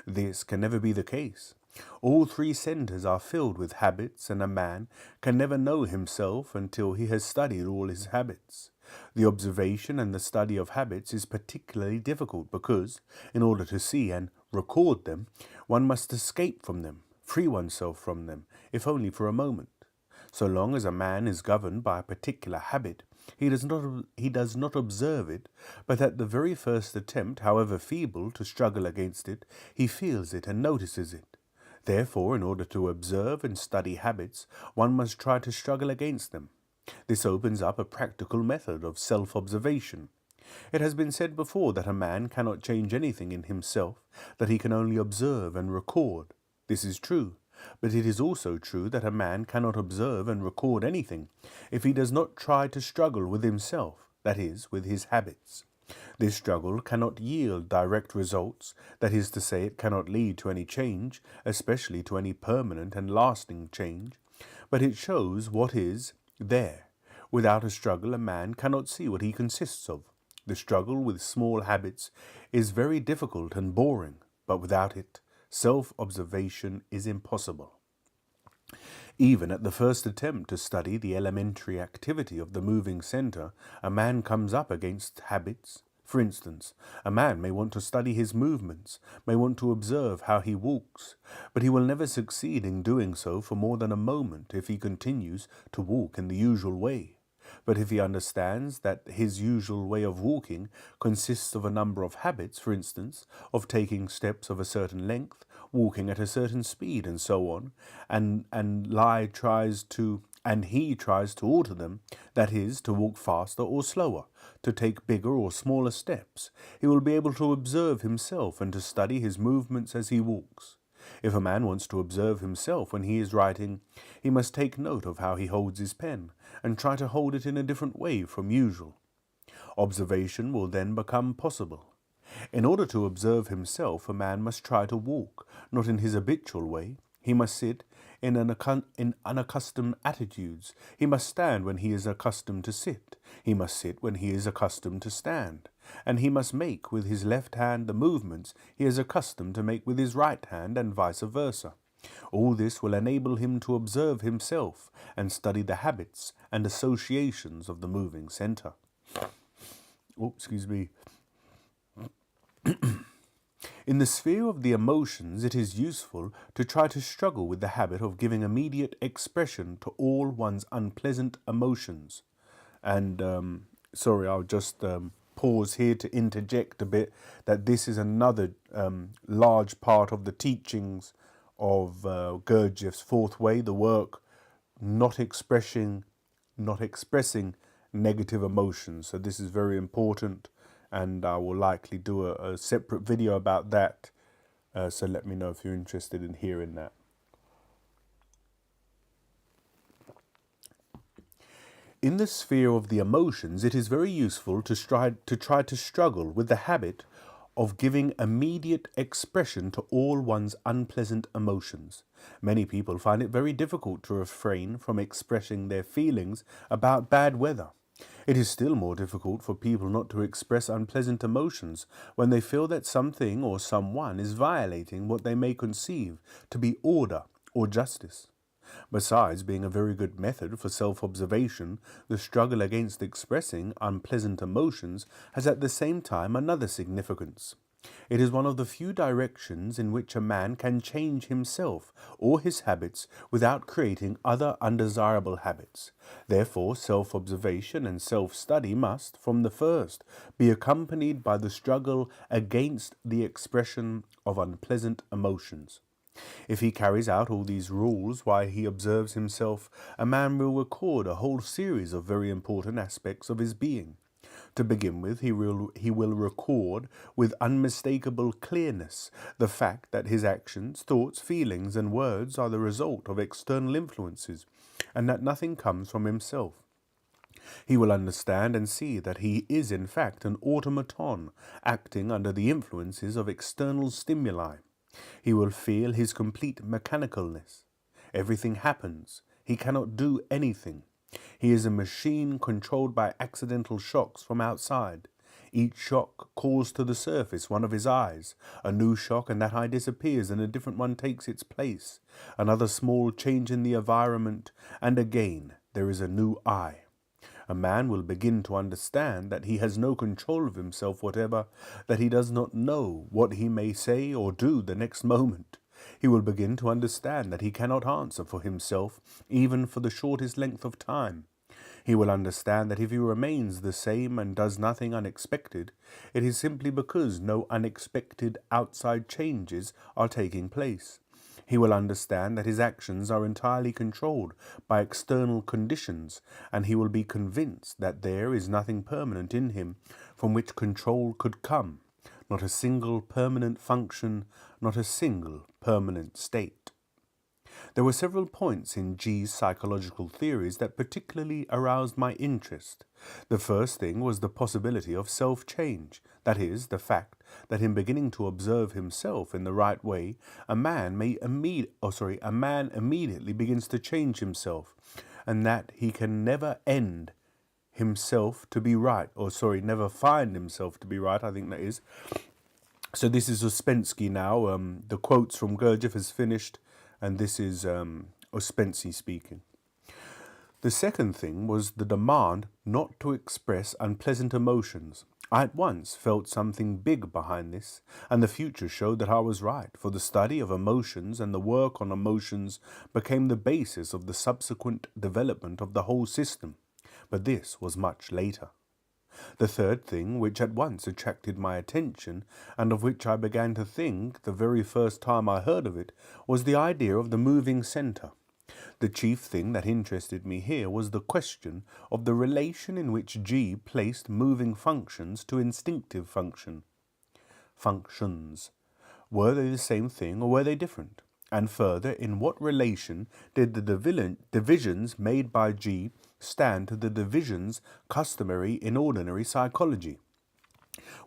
This can never be the case. All three centers are filled with habits, and a man can never know himself until he has studied all his habits. The observation and the study of habits is particularly difficult because, in order to see and record them, one must escape from them, free oneself from them, if only for a moment. So long as a man is governed by a particular habit, he does not observe it, but at the very first attempt, however feeble, to struggle against it, he feels it and notices it. Therefore, in order to observe and study habits, one must try to struggle against them. This opens up a practical method of self-observation. It has been said before that a man cannot change anything in himself, that he can only observe and record. This is true, but it is also true that a man cannot observe and record anything if he does not try to struggle with himself, that is, with his habits. This struggle cannot yield direct results, that is to say, it cannot lead to any change, especially to any permanent and lasting change, but it shows what is there. Without a struggle, a man cannot see what he consists of. The struggle with small habits is very difficult and boring, but without it, self-observation is impossible. Even at the first attempt to study the elementary activity of the moving center, a man comes up against habits. For instance, a man may want to study his movements, may want to observe how he walks, but he will never succeed in doing so for more than a moment if he continues to walk in the usual way. But if he understands that his usual way of walking consists of a number of habits, for instance, of taking steps of a certain length, walking at a certain speed, and so on, and he tries to alter them, that is, to walk faster or slower, to take bigger or smaller steps, he will be able to observe himself and to study his movements as he walks. If a man wants to observe himself when he is writing, he must take note of how he holds his pen, and try to hold it in a different way from usual. Observation will then become possible. In order to observe himself, a man must try to walk, not in his habitual way. He must sit in unaccustomed attitudes. He must stand when he is accustomed to sit. He must sit when he is accustomed to stand. And he must make with his left hand the movements he is accustomed to make with his right hand, and vice versa. All this will enable him to observe himself and study the habits and associations of the moving center. In the sphere of the emotions, it is useful to try to struggle with the habit of giving immediate expression to all one's unpleasant emotions. And, I'll just pause here to interject a bit that this is another large part of the teachings of Gurdjieff's Fourth Way, the work not expressing negative emotions. So this is very important, and I will likely do a separate video about that. So let me know if you're interested in hearing that. In the sphere of the emotions, it is very useful to try to struggle with the habit of giving immediate expression to all one's unpleasant emotions. Many people find it very difficult to refrain from expressing their feelings about bad weather. It is still more difficult for people not to express unpleasant emotions when they feel that something or someone is violating what they may conceive to be order or justice. Besides being a very good method for self-observation, the struggle against expressing unpleasant emotions has at the same time another significance. It is one of the few directions in which a man can change himself or his habits without creating other undesirable habits. Therefore, self-observation and self-study must, from the first, be accompanied by the struggle against the expression of unpleasant emotions. If he carries out all these rules while he observes himself, a man will record a whole series of very important aspects of his being. To begin with, he will record with unmistakable clearness the fact that his actions, thoughts, feelings, and words are the result of external influences, and that nothing comes from himself. He will understand and see that he is in fact an automaton acting under the influences of external stimuli. He will feel his complete mechanicalness. Everything happens. He cannot do anything. He is a machine controlled by accidental shocks from outside. Each shock calls to the surface one of his eyes. A new shock and that eye disappears and a different one takes its place. Another small change in the environment and again there is a new eye. A man will begin to understand that he has no control of himself whatever, that he does not know what he may say or do the next moment. He will begin to understand that he cannot answer for himself, even for the shortest length of time. He will understand that if he remains the same and does nothing unexpected, it is simply because no unexpected outside changes are taking place. He will understand that his actions are entirely controlled by external conditions, and he will be convinced that there is nothing permanent in him from which control could come, not a single permanent function, not a single permanent state. There were several points in G's psychological theories that particularly aroused my interest. The first thing was the possibility of self-change, that is, the fact that in beginning to observe himself in the right way, a man immediately begins to change himself, and that he can never find himself to be right, never find himself to be right, I think that is. So this is Ouspensky now. The quotes from Gurdjieff is finished, and this is Ouspensky speaking. The second thing was the demand not to express unpleasant emotions. I at once felt something big behind this, and the future showed that I was right, for the study of emotions and the work on emotions became the basis of the subsequent development of the whole system. But this was much later. The third thing, which at once attracted my attention, and of which I began to think the very first time I heard of it, was the idea of the moving centre. The chief thing that interested me here was the question of the relation in which G placed moving functions to instinctive functions. Were they the same thing or were they different? And further, in what relation did the divisions made by G stand to the divisions customary in ordinary psychology?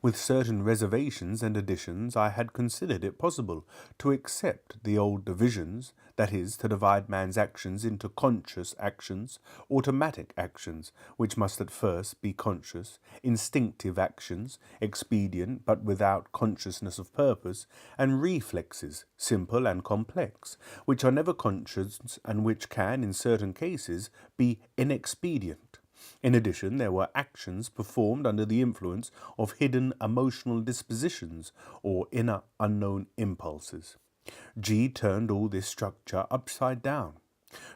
With certain reservations and additions, I had considered it possible to accept the old divisions, that is, to divide man's actions into conscious actions, automatic actions, which must at first be conscious, instinctive actions, expedient but without consciousness of purpose, and reflexes, simple and complex, which are never conscious and which can, in certain cases, be inexpedient. In addition, there were actions performed under the influence of hidden emotional dispositions or inner unknown impulses. G turned all this structure upside down.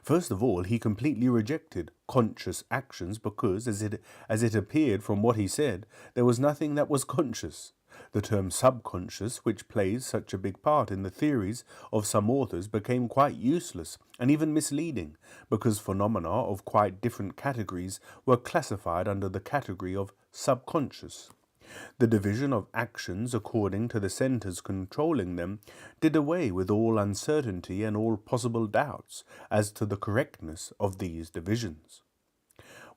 First of all, he completely rejected conscious actions because, as it appeared from what he said, there was nothing that was conscious. The term subconscious, which plays such a big part in the theories of some authors, became quite useless and even misleading, because phenomena of quite different categories were classified under the category of subconscious. The division of actions according to the centers controlling them did away with all uncertainty and all possible doubts as to the correctness of these divisions.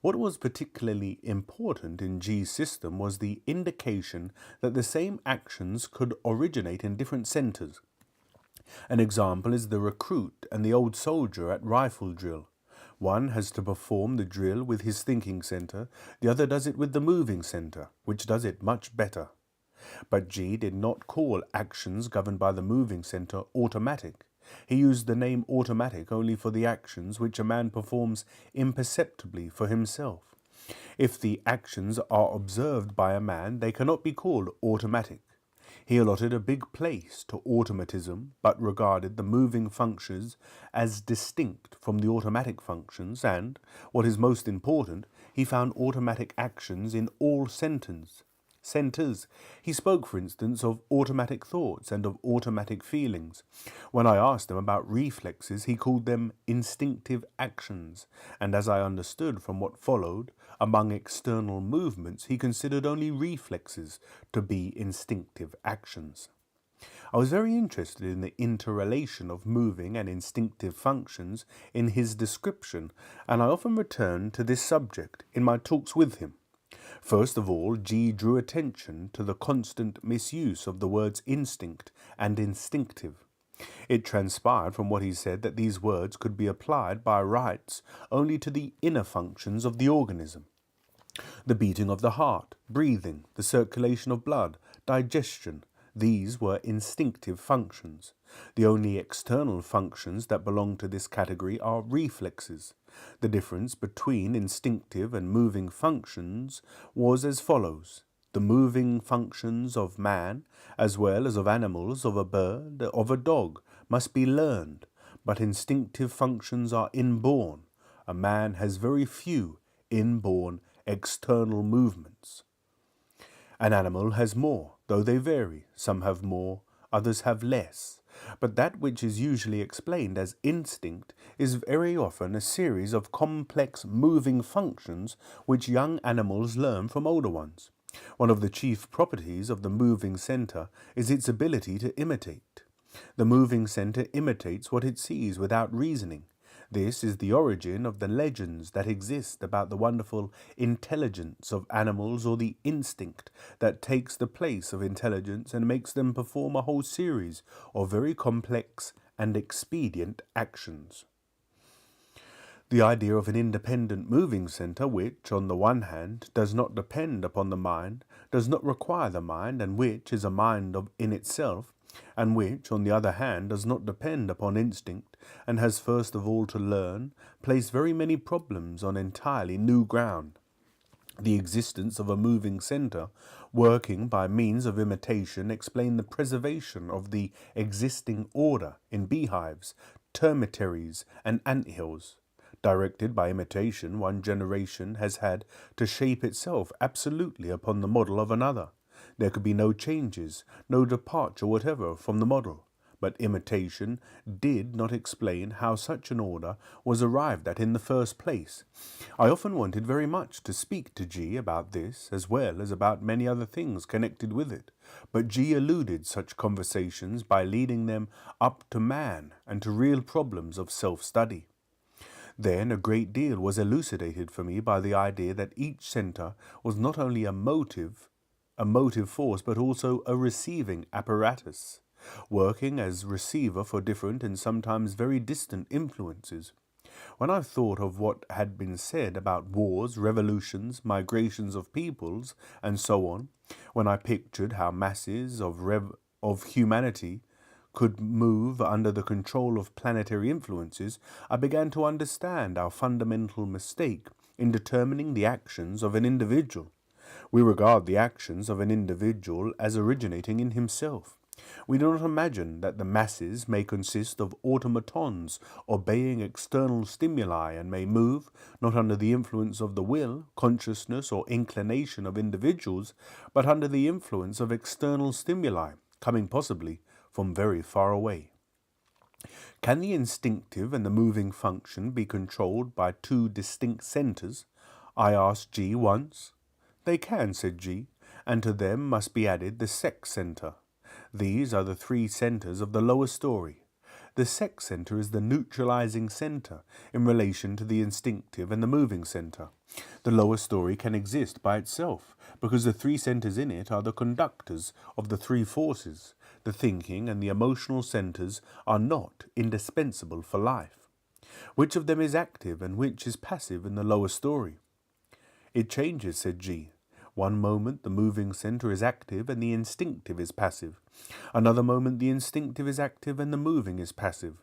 What was particularly important in G's system was the indication that the same actions could originate in different centers. An example is the recruit and the old soldier at rifle drill. One has to perform the drill with his thinking center, the other does it with the moving center, which does it much better. But G did not call actions governed by the moving center automatic. He used the name automatic only for the actions which a man performs imperceptibly for himself. If the actions are observed by a man, they cannot be called automatic. He allotted a big place to automatism, but regarded the moving functions as distinct from the automatic functions, and, what is most important, he found automatic actions in all centers. He spoke, for instance, of automatic thoughts and of automatic feelings. When I asked him about reflexes, he called them instinctive actions, and as I understood from what followed, among external movements, he considered only reflexes to be instinctive actions. I was very interested in the interrelation of moving and instinctive functions in his description, and I often returned to this subject in my talks with him. First of all, G drew attention to the constant misuse of the words instinct and instinctive. It transpired from what he said that these words could be applied by rights only to the inner functions of the organism. The beating of the heart, breathing, the circulation of blood, digestion, these were instinctive functions. The only external functions that belong to this category are reflexes. The difference between instinctive and moving functions was as follows. The moving functions of man, as well as of animals, of a bird, of a dog, must be learned, but instinctive functions are inborn. A man has very few inborn external movements. An animal has more, though they vary. Some have more, others have less. But that which is usually explained as instinct is very often a series of complex moving functions which young animals learn from older ones. One of the chief properties of the moving center is its ability to imitate. The moving center imitates what it sees without reasoning. This is the origin of the legends that exist about the wonderful intelligence of animals, or the instinct that takes the place of intelligence and makes them perform a whole series of very complex and expedient actions. The idea of an independent moving center which, on the one hand, does not depend upon the mind, does not require the mind, and which is a mind in itself, and which, on the other hand, does not depend upon instinct, and has first of all to learn, place very many problems on entirely new ground. The existence of a moving center, working by means of imitation, explain the preservation of the existing order in beehives, termitaries, and anthills. Directed by imitation, one generation has had to shape itself absolutely upon the model of another. There could be no changes, no departure whatever from the model. But imitation did not explain how such an order was arrived at in the first place. I often wanted very much to speak to G about this, as well as about many other things connected with it. But G eluded such conversations by leading them up to man and to real problems of self-study. Then a great deal was elucidated for me by the idea that each center was not only a motive force, but also a receiving apparatus, working as receiver for different and sometimes very distant influences. When I thought of what had been said about wars, revolutions, migrations of peoples, and so on, when I pictured how masses of humanity could move under the control of planetary influences, I began to understand our fundamental mistake in determining the actions of an individual. We regard the actions of an individual as originating in himself. We do not imagine that the masses may consist of automatons obeying external stimuli and may move, not under the influence of the will, consciousness, or inclination of individuals, but under the influence of external stimuli, coming possibly from very far away. Can the instinctive and the moving function be controlled by two distinct centers? I asked G once. They can, said G, and to them must be added the sex center. These are the three centers of the lower story. The sex center is the neutralizing center in relation to the instinctive and the moving center. The lower story can exist by itself, because the three centers in it are the conductors of the three forces. The thinking and the emotional centers are not indispensable for life. Which of them is active and which is passive in the lower story? It changes, said G. One moment the moving center is active and the instinctive is passive. Another moment the instinctive is active and the moving is passive.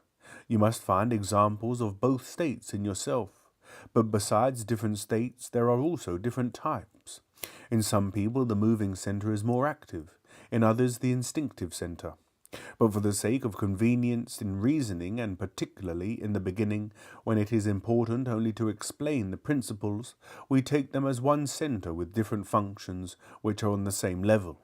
You must find examples of both states in yourself. But besides different states, there are also different types. In some people the moving center is more active, in others the instinctive center. But for the sake of convenience in reasoning, and particularly in the beginning, when it is important only to explain the principles, we take them as one center with different functions which are on the same level.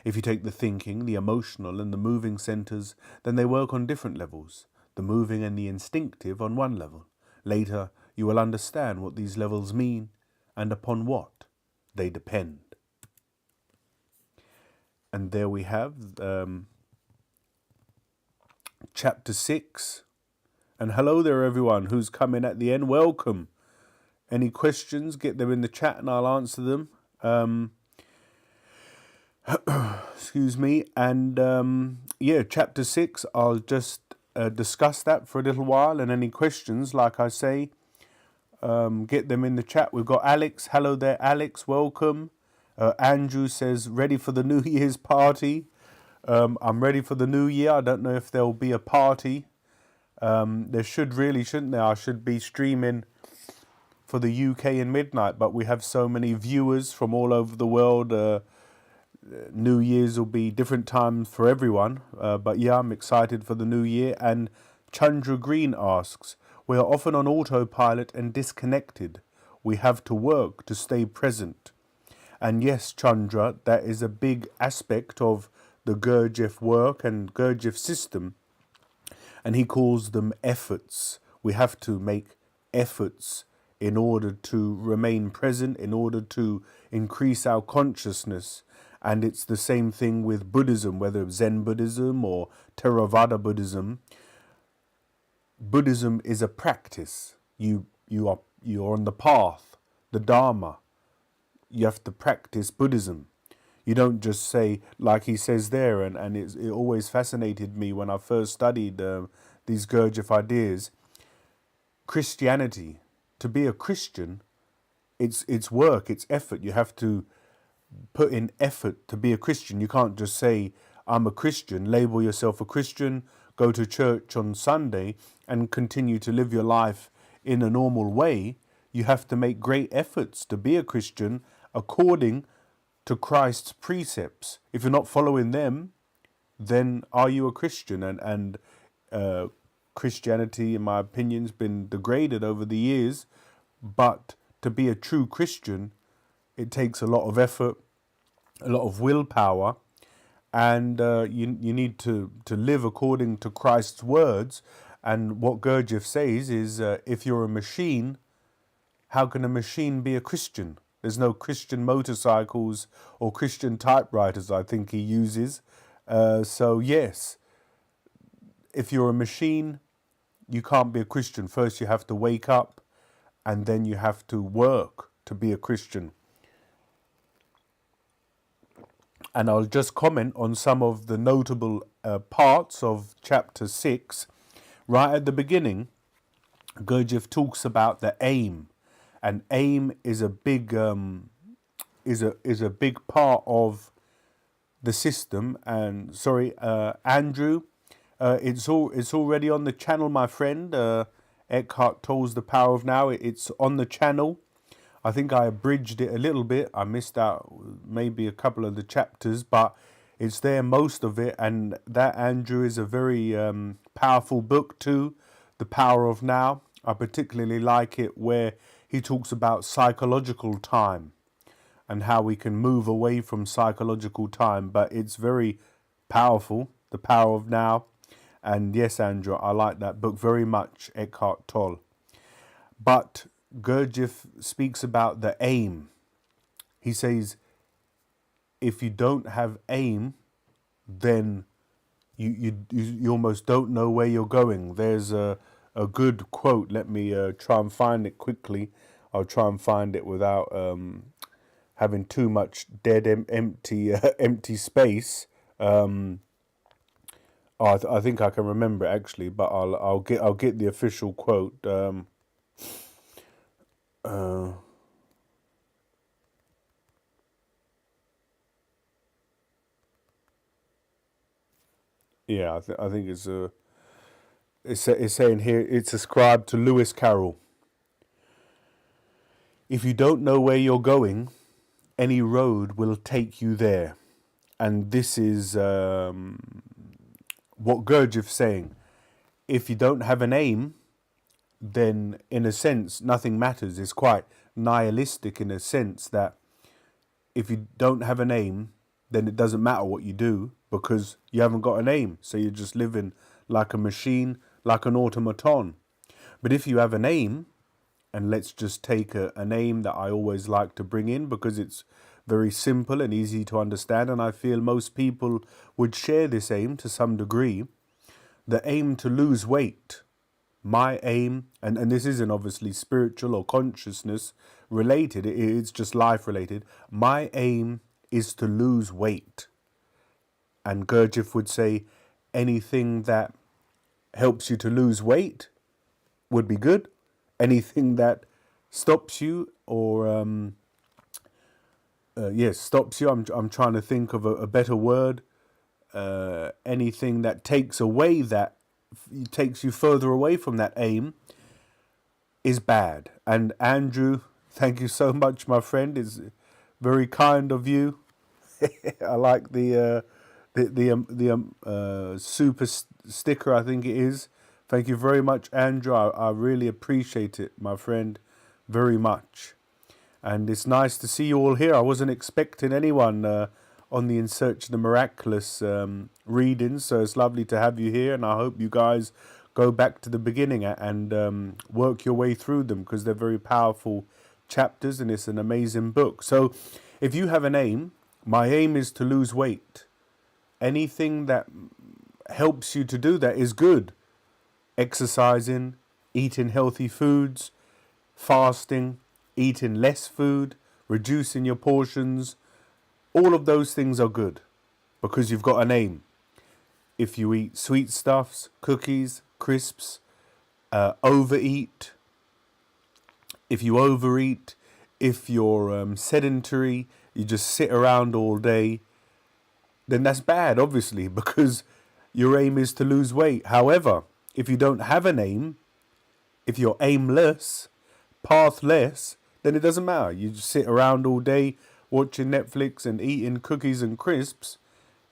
If you take the thinking, the emotional, and the moving centers, then they work on different levels, the moving and the instinctive on one level. Later, you will understand what these levels mean and upon what they depend. And there we have chapter 6. And hello there, everyone who's coming at the end. Welcome. Any questions, get them in the chat and I'll answer them. Excuse me. And yeah, chapter 6, I'll just discuss that for a little while. And any questions, like I say, get them in the chat. We've got Alex. Hello there, Alex. Welcome. Andrew says, ready for the New Year's party. I'm ready for the new year. I don't know if there'll be a party. There shouldn't there? I should be streaming for the UK in midnight, but we have so many viewers from all over the world. New Year's will be different times for everyone. But yeah, I'm excited for the new year. And Chandra Green asks, we are often on autopilot and disconnected. We have to work to stay present. And yes, Chandra, that is a big aspect of the Gurdjieff work and Gurdjieff system. And he calls them efforts. We have to make efforts in order to remain present, in order to increase our consciousness. And it's the same thing with Buddhism, whether Zen Buddhism or Theravada Buddhism. Buddhism is a practice. You're on the path, the Dharma. You have to practice Buddhism. You don't just say, like he says there, and it always fascinated me when I first studied these Gurdjieff ideas. Christianity, to be a Christian, it's work, it's effort. You have to put in effort to be a Christian. You can't just say, I'm a Christian, label yourself a Christian, go to church on Sunday and continue to live your life in a normal way. You have to make great efforts to be a Christian according to Christ's precepts. If you're not following them, then are you a Christian? And Christianity, in my opinion, has been degraded over the years. But to be a true Christian, it takes a lot of effort, a lot of willpower, and you need to live according to Christ's words. And what Gurdjieff says is, if you're a machine, how can a machine be a Christian? There's no Christian motorcycles or Christian typewriters, I think he uses. So yes, if you're a machine, you can't be a Christian. First you have to wake up and then you have to work to be a Christian. And I'll just comment on some of the notable parts of chapter 6. Right at the beginning, Gurdjieff talks about the aim. And aim is a big is a big part of the system. And sorry, Andrew, it's already on the channel, my friend. Eckhart Tolle's The Power of Now. It's on the channel. I think I abridged it a little bit. I missed out maybe a couple of the chapters, but it's there, most of it. And that, Andrew, is a very powerful book too, The Power of Now. I particularly like it where he talks about psychological time and how we can move away from psychological time. But it's very powerful, The Power of Now. And yes, Andrew, I like that book very much, Eckhart Tolle. But Gurdjieff speaks about the aim. He says, if you don't have aim, then you almost don't know where you're going. There's a good quote. Let me try and find it quickly. I'll try and find it without having too much dead empty space. I think I can remember it actually, but I'll get the official quote. Yeah, I think it's saying here, it's ascribed to Lewis Carroll. If you don't know where you're going, any road will take you there. And this is what Gurdjieff's saying. If you don't have an aim, then in a sense, nothing matters. It's quite nihilistic in a sense that if you don't have an aim, then it doesn't matter what you do because you haven't got an aim. So you're just living like a machine, like an automaton. But if you have an aim, and let's just take an aim that I always like to bring in because it's very simple and easy to understand, and I feel most people would share this aim to some degree. the aim to lose weight. My aim, and this isn't obviously spiritual or consciousness related, it's just life related. My aim is to lose weight. And Gurdjieff would say anything that helps you to lose weight would be good. Anything that stops you or stops you. I'm trying to think of a better word. Anything that takes you further away from that aim is bad. And Andrew, thank you so much, my friend. It's very kind of you. I like the super sticker, I think it is. Thank you very much, Andrew. I really appreciate it, my friend, very much. And it's nice to see you all here. I wasn't expecting anyone on the In Search of the Miraculous readings, so it's lovely to have you here. And I hope you guys go back to the beginning and work your way through them, because they're very powerful chapters and it's an amazing book. So if you have an aim, my aim is to lose weight. Anything that helps you to do that is good. Exercising, eating healthy foods, fasting, eating less food, reducing your portions, all of those things are good because you've got an aim. If you eat sweet stuffs, cookies, crisps, overeat, if you overeat, if you're sedentary, you just sit around all day, then that's bad, obviously, because your aim is to lose weight. However, if you don't have an aim, if you're aimless, pathless, then it doesn't matter. You just sit around all day watching Netflix and eating cookies and crisps,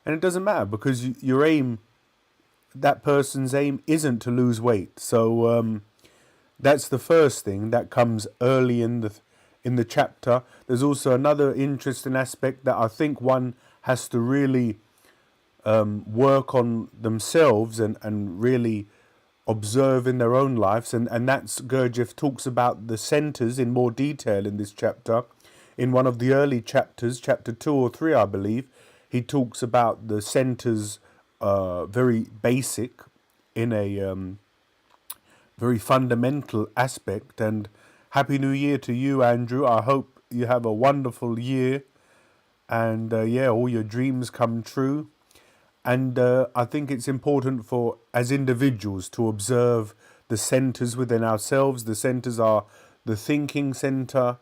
and it doesn't matter because your aim, that person's aim isn't to lose weight. So that's the first thing that comes early in the chapter. There's also another interesting aspect that I think one has to really work on themselves and really observe in their own lives, and that's Gurdjieff talks about the centers in more detail in this chapter. In one of the early chapters, chapter 2 or 3, I believe, he talks about the centers very basic in a very fundamental aspect. And Happy New Year to you, Andrew. I hope you have a wonderful year and all your dreams come true. And I think it's important for, as individuals, to observe the centers within ourselves. The centers are the thinking center,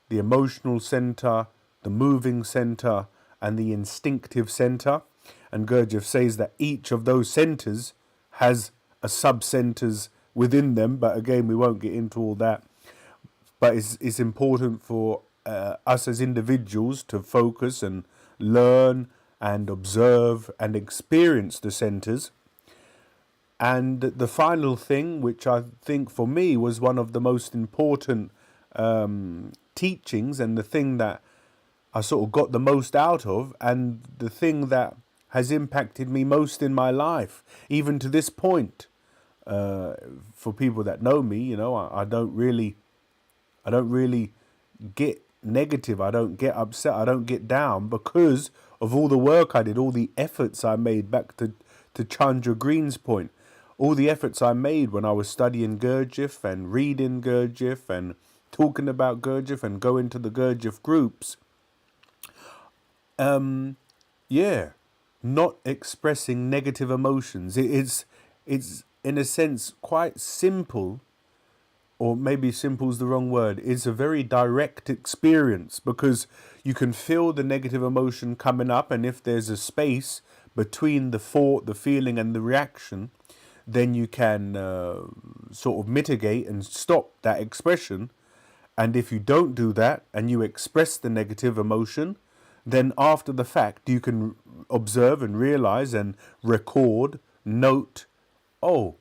the emotional center, the moving center, and the instinctive center. And Gurdjieff says that each of those centers has a sub-centers within them. But again, we won't get into all that. But it's important for us as individuals to focus and learn and observe and experience the centers. And the final thing, which I think for me was one of the most important teachings, and the thing that I sort of got the most out of, and the thing that has impacted me most in my life, even to this point. For people that know me, I don't really get negative. I don't get upset. I don't get down because of all the work I did, all the efforts I made, back to Chandra Green's point, all the efforts I made when I was studying Gurdjieff and reading Gurdjieff and talking about Gurdjieff and going to the Gurdjieff groups. Not expressing negative emotions. It's in a sense quite simple, or maybe simple is the wrong word. It's a very direct experience because you can feel the negative emotion coming up, and if there's a space between the thought, the feeling and the reaction, then you can sort of mitigate and stop that expression. And if you don't do that and you express the negative emotion, then after the fact you can observe and realize and record, note, oh,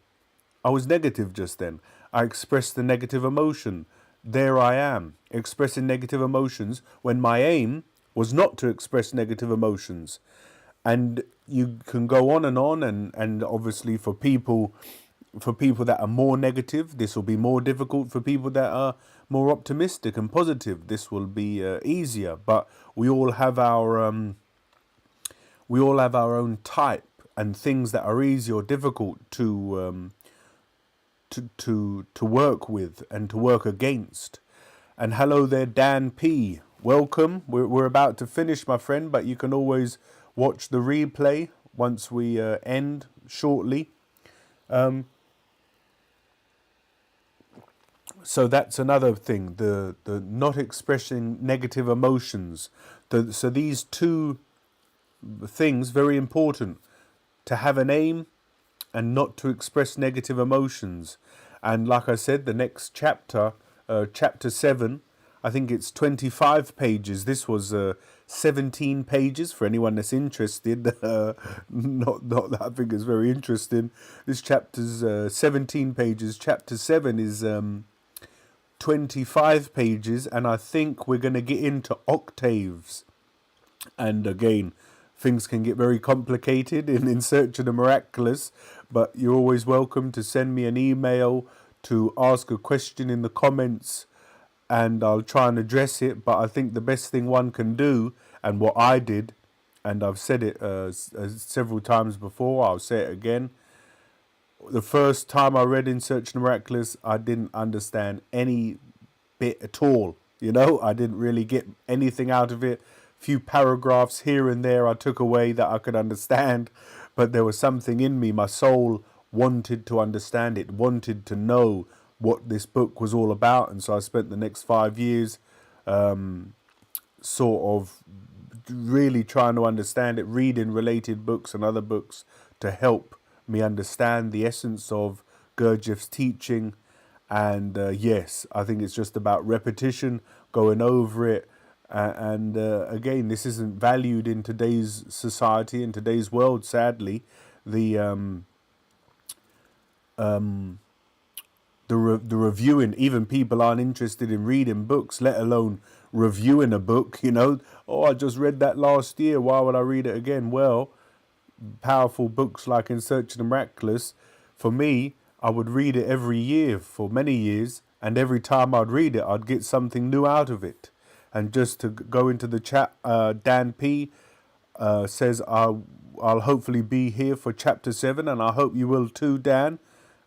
I was negative just then. I expressed the negative emotion. There I am, expressing negative emotions when my aim was not to express negative emotions. And you can go on, and obviously for people that are more negative, this will be more difficult. For people that are more optimistic and positive, this will be easier. But we all have our own type and things that are easy or difficult to work with and to work against. And hello there, Dan P. Welcome. We're about to finish, my friend, but you can always watch the replay once we end shortly. So that's another thing, the not expressing negative emotions. So these two things, very important, to have an aim and not to express negative emotions. And like I said, the next chapter, chapter 7, I think it's 25 pages. This was 17 pages for anyone that's interested. Not that I think is very interesting. This chapter's 17 pages. Chapter 7 is 25 pages, and I think we're going to get into octaves. And again, things can get very complicated in Search of the Miraculous, but you're always welcome to send me an email to ask a question in the comments, and I'll try and address it. But I think the best thing one can do, and what I did, and I've said it several times before, I'll say it again. The first time I read In Search of the Miraculous, I didn't understand any bit at all. I didn't really get anything out of it. Few paragraphs here and there I took away that I could understand, but there was something in me. My soul wanted to understand it, wanted to know what this book was all about, and so I spent the next 5 years sort of really trying to understand it, reading related books and other books to help me understand the essence of Gurdjieff's teaching. And yes, I think it's just about repetition, going over it. And again, this isn't valued in today's society, in today's world, sadly. The reviewing, even people aren't interested in reading books, let alone reviewing a book. Oh, I just read that last year, why would I read it again? Well, powerful books like In Search of the Miraculous, for me, I would read it every year for many years, and every time I'd read it, I'd get something new out of it. And just to go into the chat, Dan P says, I'll hopefully be here for chapter 7, and I hope you will too, Dan.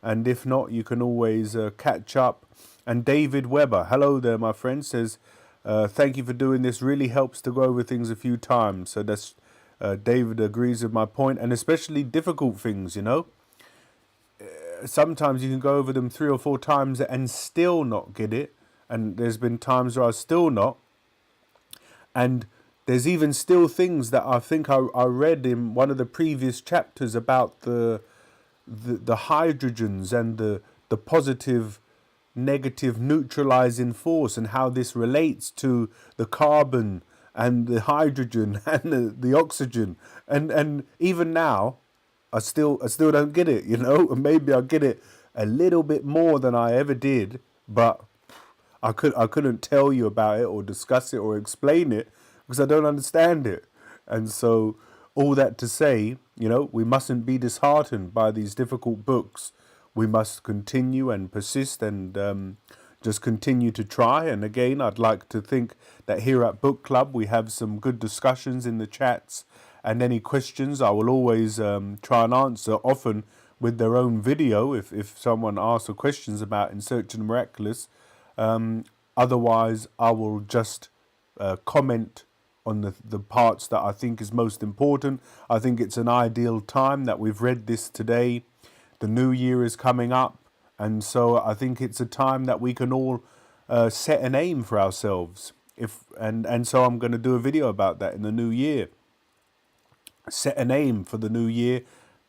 And if not, you can always catch up. And David Weber, hello there, my friend, says, thank you for doing this. Really helps to go over things a few times. So that's David agrees with my point, and especially difficult things, Sometimes you can go over them 3 or 4 times and still not get it. And there's been times where I still not. And there's even still things that I think I read in one of the previous chapters about the hydrogens and the positive, negative neutralizing force, and how this relates to the carbon and the hydrogen and the oxygen. And even now, I still don't get it, and maybe I'll get it a little bit more than I ever did, but I couldn't tell you about it or discuss it or explain it because I don't understand it. And so all that to say, we mustn't be disheartened by these difficult books. We must continue and persist and just continue to try. And again, I'd like to think that here at Book Club, we have some good discussions in the chats, and any questions I will always try and answer, often with their own video if someone asks questions about In Search of the Miraculous. Otherwise, I will just comment on the parts that I think is most important. I think it's an ideal time that we've read this today. The new year is coming up, and so I think it's a time that we can all set an aim for ourselves. And so I'm going to do a video about that in the new year. Set an aim for the new year.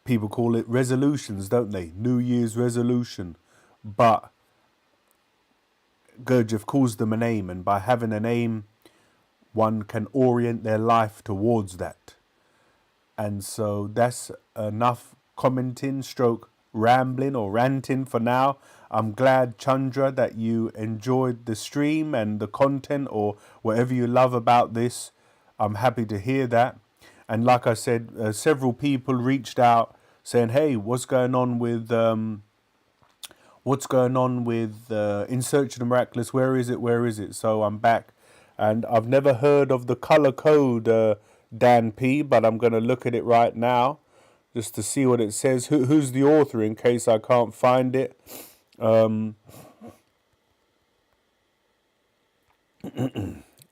People call it resolutions, don't they? New Year's resolution. But Gurdjieff calls them an aim, and by having an aim, one can orient their life towards that. And so that's enough commenting stroke rambling or ranting for now. I'm glad, Chandra, that you enjoyed the stream and the content or whatever you love about this. I'm happy to hear that. And like I said, several people reached out saying, hey, what's going on with In Search of the Miraculous? Where is it? So I'm back. And I've never heard of the color code, Dan P, but I'm going to look at it right now. just to see what it says. Who's the author in case I can't find it?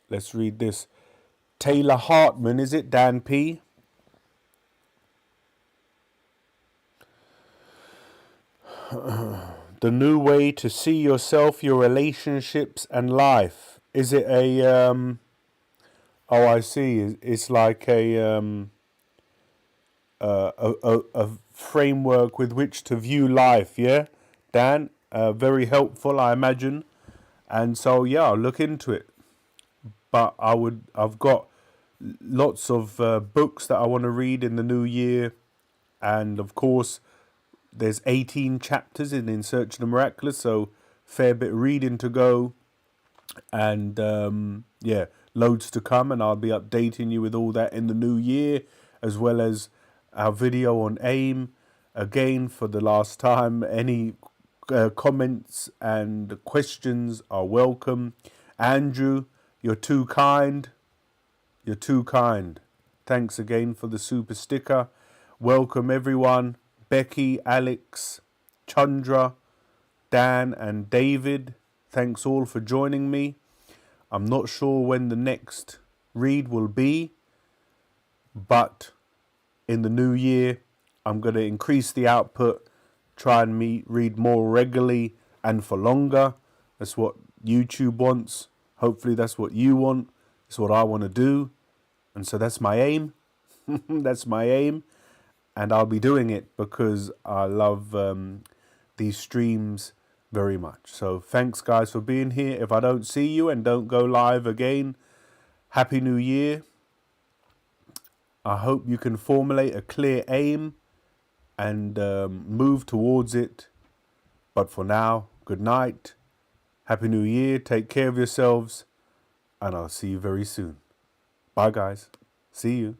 Let's read this. Taylor Hartman, is it? Dan P. The New Way to See Yourself, Your Relationships and Life. Is it a... oh, I see. It's like a framework with which to view life, yeah? Dan, very helpful, I imagine. And so, yeah, I'll look into it. But I've got lots of books that I want to read in the new year. And, of course, there's 18 chapters in Search of the Miraculous, so fair bit of reading to go. And, yeah, loads to come, and I'll be updating you with all that in the new year, as well as our video on AIM. Again, for the last time, any comments and questions are welcome. Andrew, you're too kind. You're too kind. Thanks again for the super sticker. Welcome everyone. Becky, Alex, Chandra, Dan and David. Thanks all for joining me. I'm not sure when the next read will be, but in the new year, I'm going to increase the output, try and read more regularly and for longer. That's what YouTube wants. Hopefully that's what you want. It's what I want to do. And so that's my aim. That's my aim. And I'll be doing it because I love these streams very much. So thanks, guys, for being here. If I don't see you and don't go live again, Happy New Year. I hope you can formulate a clear aim and move towards it. But for now, good night. Happy New Year. Take care of yourselves. And I'll see you very soon. Bye, guys. See you.